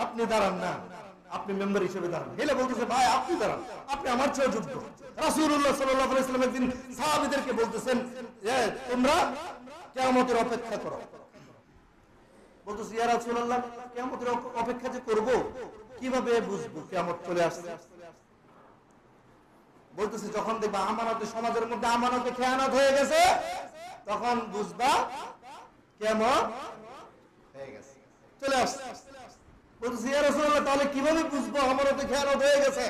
আপনি দাঁড়ান না, আপনি মেম্বার হিসেবে দাঁড়ান, হেলে বলতেছে ভাই আপনি দাঁড়ান, আপনি আমার চেয়ে যোগ্য। রাসূলুল্লাহ সাল্লাল্লাহু আলাইহি ওয়াসাল্লাম একদিন সাহাবীদেরকে বলতেছেন যে তোমরা কিয়ামতের অপেক্ষা করো। বলতেছে ইয়া রাসূলুল্লাহ, কিয়ামতের অপেক্ষা যে করব, কিভাবে বুঝবো কিয়ামত চলে আসছে? বলতেছে যখন দেখবা আমানতে, সমাজের মধ্যে আমানতে খেয়ানত হয়ে গেছে, তখন বুঝবা কিয়ামত হয়ে গেছে, চলে আসছে। বলতেছে ইয়া রাসূলুল্লাহ, তাহলে কিভাবে বুঝবো আমানতে খেয়ানত হয়ে গেছে?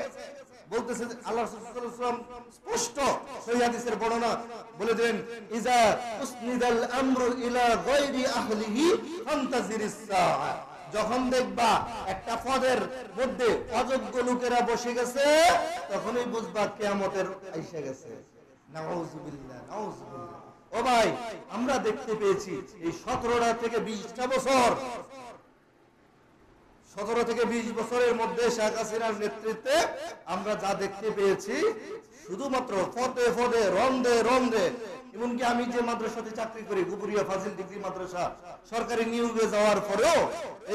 বলতেছে আল্লাহ রাসূল সাল্লাল্লাহু আলাইহি ওয়াসাল্লাম স্পষ্ট সহিহ হাদিসের বর্ণনা বলে দেন, ইজা উসনিদাল আমরু ইলা গায়রি আহলিহি ফান্তাজিরিস সাআ। যখন দেখবা একটা পদের মধ্যে অযোগ্য লোকেরা বসে গেছে, তখনই বুঝবা কিয়ামতের আইসা গেছে। নাউজুবিল্লাহ, নাউজুবিল্লাহ। ও ভাই, আমরা দেখতে পেয়েছি এই 17টা থেকে 20টা বছর, 17 থেকে 20 বছরের মধ্যে শেখ হাসিনার নেতৃত্বে আমরা যা দেখতে পেয়েছি, শুধুমাত্র পদে পদে, রন্দে রন্দে, এমনকি আমি যে মাদ্রাসাতে চাকরি করি, গুপুরিয়া ফাজিল ডিগ্রি মাদ্রাসা, সরকারি নিয়োগে যাওয়ার পরেও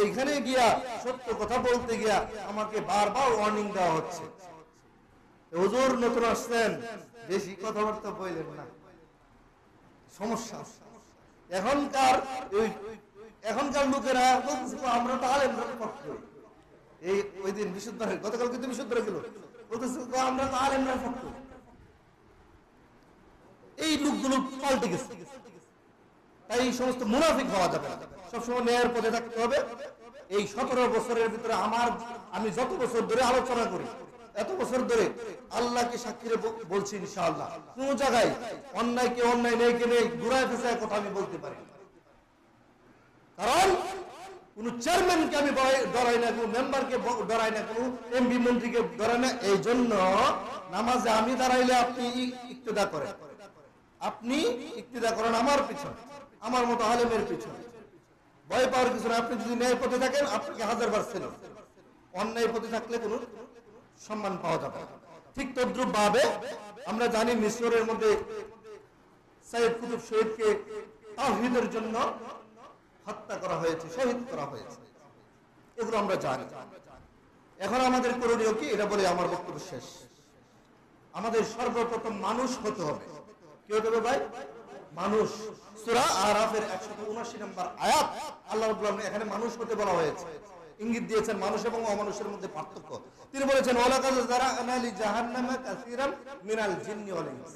এইখানে গিয়া সত্য কথা বলতে গিয়া আমাকে বারবার ওয়ার্নিং দেওয়া হচ্ছে, হুজুর নতুন আসছেন, বেশি কথাবার্তা বললেন না, সমস্যা। এখনকার লোকেরা আমরা তো আলেমরা পক্ষ, এই ওই দিন বিশুদ্ধ, গতকাল কিন্তু বিশুদ্ধ গেল, বলতেছে আমরা তো আলেমরা পক্ষ। এই লোকগুলো পাল্টে গেছে, তাই এই সমস্ত মুনাফিক হওয়া যাবে না, সবসময় ন্যায়ের পথে থাকতে হবে। এই 17 বছরের ভিতরে আমি যত বছর ধরে আলোচনা করি, এত বছর ধরে আল্লাহকে সাক্ষী বলছি, ইনশাআল্লাহ কোন জায়গায় অন্যায়কে অন্যায় নেইকে নেই ঘুরায় ফেসায় কথা আমি বলতে পারি, কারণ কোন চেয়ারম্যানকে আমি ডরাই না, কোন মেম্বারকে ডরাই না, কোন এমপি মন্ত্রীকে ডরাই না। এই জন্য নামাজে আমি দাঁড়াইলে আপনি ইক্তেদা করেন, আপনি ইক্তেদা করেন আমার পিছনে, আমার মতো আলেমের পিছনে, ভয় পাওয়ার কিছু না। আপনি যদি ন্যায় পথে থাকেন, আপনাকে 1000 বার ছিল, অন্যায় পথে থাকলে কোনো সম্মান পাওয়া যাবে। ঠিক তদ্রুপ ভাবে আমরা জানি মিশরের মধ্যে সাইয়েদ কুতুব শহীদকে তাওহীদের জন্য হত্যা করা হয়েছে, শহীদ করা হয়েছে, এগুলো আমরা জানি। এখন আমাদের করণীয় কি, এটা বলে আমার বক্তব্য শেষ। আমাদের সর্বপ্রথম মানুষ হতে হবে। কি হতে হবে ভাই? মানুষ। সূরা আরাফের 179 নম্বর আয়াত আল্লাহ রাব্বুল আলামিন এখানে মানুষ হতে বলা হয়েছে, ইঙ্গিত দিয়েছেন মানুষ এবং অমানুষের মধ্যে পার্থক্য। তিনি বলেছেন ওয়ালাকাদ যারা'না লি জাহান্নামা কাসীরাম মিনাল জিন্নি ওয়াল ইনস,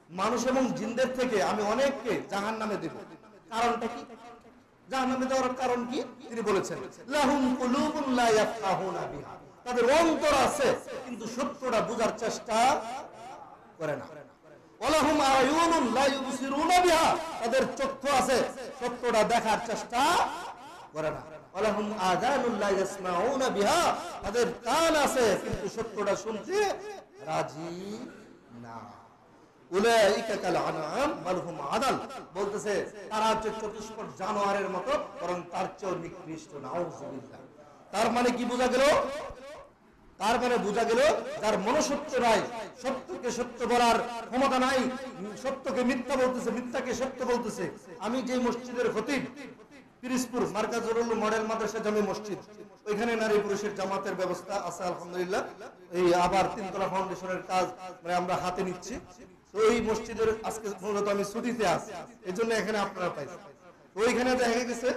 মানুষ এবং জিনদের থেকে আমি অনেককে জাহান্নামে দেব। কারণটা কি? জাহান্নামে দেওয়ার কারণ কি? তিনি বলেছেন লাহুম কুলুবুন লা ইয়াফকাহুনা বিহা, তাদের অন্তর আছে কিন্তু সত্যটা বোঝার চেষ্টা করে না। ওয়ালাহুম আয়ুনুন লা ইউবসিরুনা বিহা, তাদের চক্ষু আছে সত্যটা দেখার চেষ্টা করে না। ওয়ালাহুম আযানুন লা ইয়াসমাউনা বিহা, তাদের কান আছে কিন্তু সত্যটা শুনতে রাজি না। উলাইকা কাল আনআম বাল হুম আদাল, বলতেছে তারা হচ্ছে চতুষ্পদ জানোয়ারের মতো, বরং তার চেয়েও নিকৃষ্ট। নাউযুবিল্লাহ। তার মানে কি বোঝা গেল? তার মানে বোঝা গেল যার মনুষ্যত্ব নাই, সত্যকে সত্য বলার ক্ষমতা নাই, সত্যকে মিথ্যা বলতেছে, মিথ্যাকে সত্য বলতেছে। আমি যে মসজিদের খতিব, পিরিজপুর মার্কাজুল উলুম মডেল মাদ্রাসা জামি মসজিদ, ওইখানে নারী পুরুষের জামাতের ব্যবস্থা আছে আলহামদুলিল্লাহ। এই আবার 3 তলা ফাউন্ডেশনের কাজ মানে আমরা হাতে নিচ্ছি। তো এই মসজিদের আজকে মূলত আমি ছুটিতে আছি, এই জন্য এখানে আপনারা পাইছেন। ওইখানে দেখা গেছে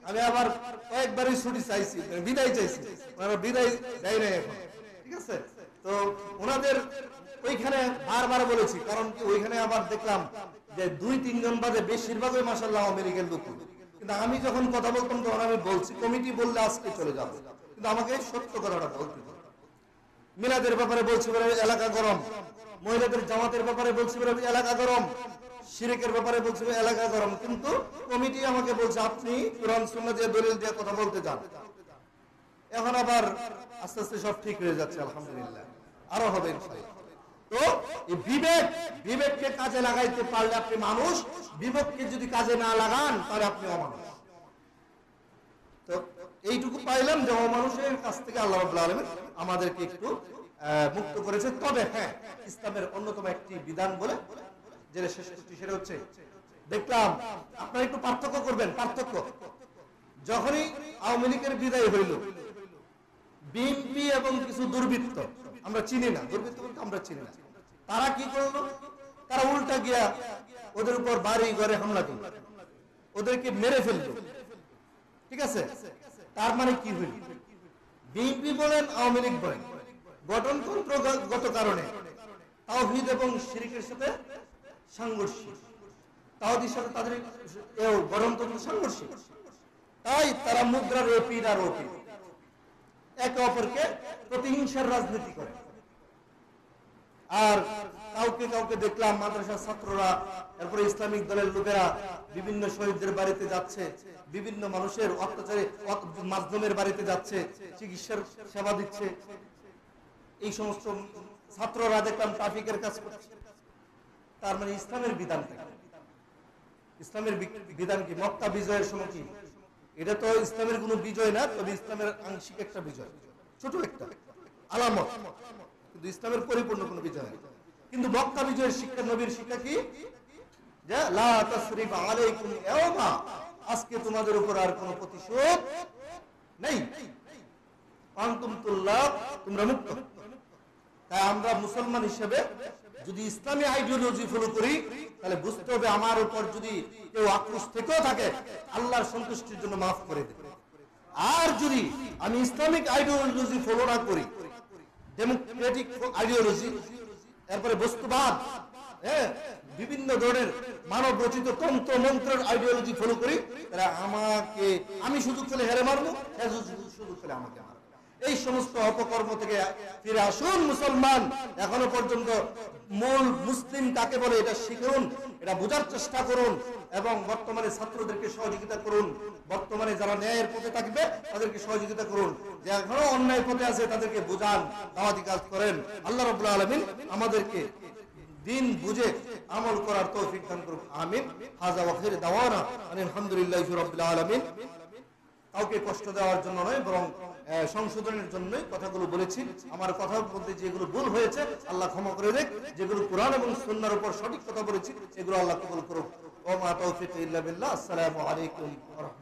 আমি আবার কয়েকবারই ছুটি চাইছি, বিদায় চাইছি, ওনারা বিদায় দেয় নাই এখন, ঠিক আছে। তো ওনাদের ওইখানে বারবার বলেছি, কারণ কি ওইখানে আবার দেখলাম যে 2-3 জন বাদে বেশিরভাগই মাশাআল্লাহ আমেরিকান লোক। কিন্তু আমি যখন কথা বলতাম তখন আমি বলছি কমিটি বললে আজকে চলে যাবে, কিন্তু আমাকে সত্য কথাটা বলতে হবে। মিলাদের ব্যাপারে বলছি বলে এলাকা গরম, মহিলাদের জামাতের ব্যাপারে বলছি বলে এলাকা গরম, শিরকের ব্যাপারে বলছি এলাকা গরম, কিন্তু কমিটি আমাকে বলছে আপনি কোরআন সুন্নাহ দিয়ে দলিল দিয়ে কথা বলতে যান। এখন আবার আস্তে আস্তে সব ঠিক হয়ে যাচ্ছে আলহামদুলিল্লাহ, আরো হবে ইনশাআল্লাহ। তো এই বিবেককে কাজে লাগাইতে পারলে আপনি মানুষ, বিবেককে যদি কাজে না লাগান তাহলে আপনি অমানুষ। তো এইটুকু পাইলাম যে অমানুষের কাছ থেকে আল্লাহ রাব্বুল আলামিন আমাদেরকে একটু মুক্ত করেছে। তবে হ্যাঁ, ইসলামের অন্যতম একটি বিধান বলে যেটা শেষ করছি সেটা হচ্ছে, দেখলাম আপনারা একটু পার্থক্য করবেন। পার্থক্য যখনই আওয়ামী লীগের বিদায় হইল, বিএনপি এবং কিছু দুর্বৃত্ত, আমরা চিনি না, দুর্বৃত্ত বলতে আমরা চিনি না, তারা কি করলো? তারা উল্টা গিয়া ওদের উপর বাড়ি ঘরে হামলা করল, ওদেরকে মেরে ফেললো, ঠিক আছে। তার মানে কি হইল? বিএনপি বলেন আওয়ামী লীগ বলেন, গঠনতন্ত্রগত কারণে তাওহীদ এবং শিরকের সাথে সাংঘর্ষিক, তাওহীদের সাথে তাদের গঠনতন্ত্র সাংঘর্ষিক। তাই তারা মুদ্রার ওপির আর ওপির একে অপরকে প্রতিহিংসার রাজনীতি করে। আর কাউকে কাউকে দেখলাম মাদ্রাসার ছাত্ররা, এরপরে ইসলামিক দলের লোকেরা বিভিন্ন শহীদদের বাড়িতে যাচ্ছে, বিভিন্ন মানুষের অত্যাচারে মাজলুমের বাড়িতে যাচ্ছে, চিকিৎসার সেবা দিচ্ছে। এই সমস্ত ছাত্ররা দেখলাম ট্রাফিকের কাজ করছে। তার মানে ইসলামের বিধান কি? ইসলামের বিধান কি? মক্কা বিজয়ের সময় কি? এটা তো ইসলামের কোনো বিজয় না, তবে ইসলামের আংশিক একটা বিজয়, ছোট একটা আলামত, কিন্তু ইসলামের পরিপূর্ণ কোনো বিজয় নেই। কিন্তু মক্কা বিজয়ের শিক্ষা, নবীর শিক্ষা কি? যে লা তাসরিবা আলাইকুম ইয়াওমা, আজকে তোমাদের উপর আর কোনো প্রতিশোধ নেই, আনতুম তুল্লাক, তোমরা মুক্ত। তাই আমরা মুসলমান হিসেবে যদি ইসলামী আইডিওলজি ফলো করি, তাহলে বুঝতে হবে আমার উপর যদি কেউ আক্রোশ থেকেও থাকে, আল্লাহর সন্তুষ্টির জন্য মাফ করে দেবে। আর যদি আমি ইসলামিক আইডিওলজি ফলো না করি, ডেমোক্রেটিক আইডিওলজি, এরপরে বস্তুবাদ, বিভিন্ন ধরনের মানব রচিত তন্ত্র মন্ত্রের আইডিওলজি ফলো করি, তাহলে আমাকে, আমি সুযোগ পেলে হেরে মারবো, সুযোগ পেলে আমাকে মারবো। এই সমস্ত অপকর্ম থেকে ফিরে আসুন মুসলমান। এখনো পর্যন্ত মূল মুসলিম কাকে বলে এটা শিখুন, এটা বোঝার চেষ্টা করুন, এবং বর্তমানে ছাত্রদেরকে সহযোগিতা করুন। বর্তমানে যারা ন্যায়ের পথে থাকবে তাদেরকে সহযোগিতা করুন, যে এখনো অন্যায় পথে আছে তাদেরকে বোঝান, দাওয়াতি কাজ করেন। আল্লাহ রাব্বুল আলামিন আমাদেরকে দিন বুঝে আমল করার তৌফিক দান করুন। আমিন। হাযা ওয়া আখিরু দাওয়ানা আলহামদুলিল্লাহি রাব্বিল আলামিন। কাউকে কষ্ট দেওয়ার জন্য নয়, বরং সংশোধনের জন্যই কথাগুলো বলেছি। আমার কথার মধ্যে যেগুলো ভুল হয়েছে আল্লাহ ক্ষমা করে দেখ, যেগুলো কোরআন এবং সুন্নাহর উপর সঠিক কথা বলেছি এগুলো আল্লাহ কবুল করুক। ওয়া মা তাওফীক ইল্লা বিল্লাহ। আসসালামু আলাইকুম ওয়া রাহমাতুল্লাহ।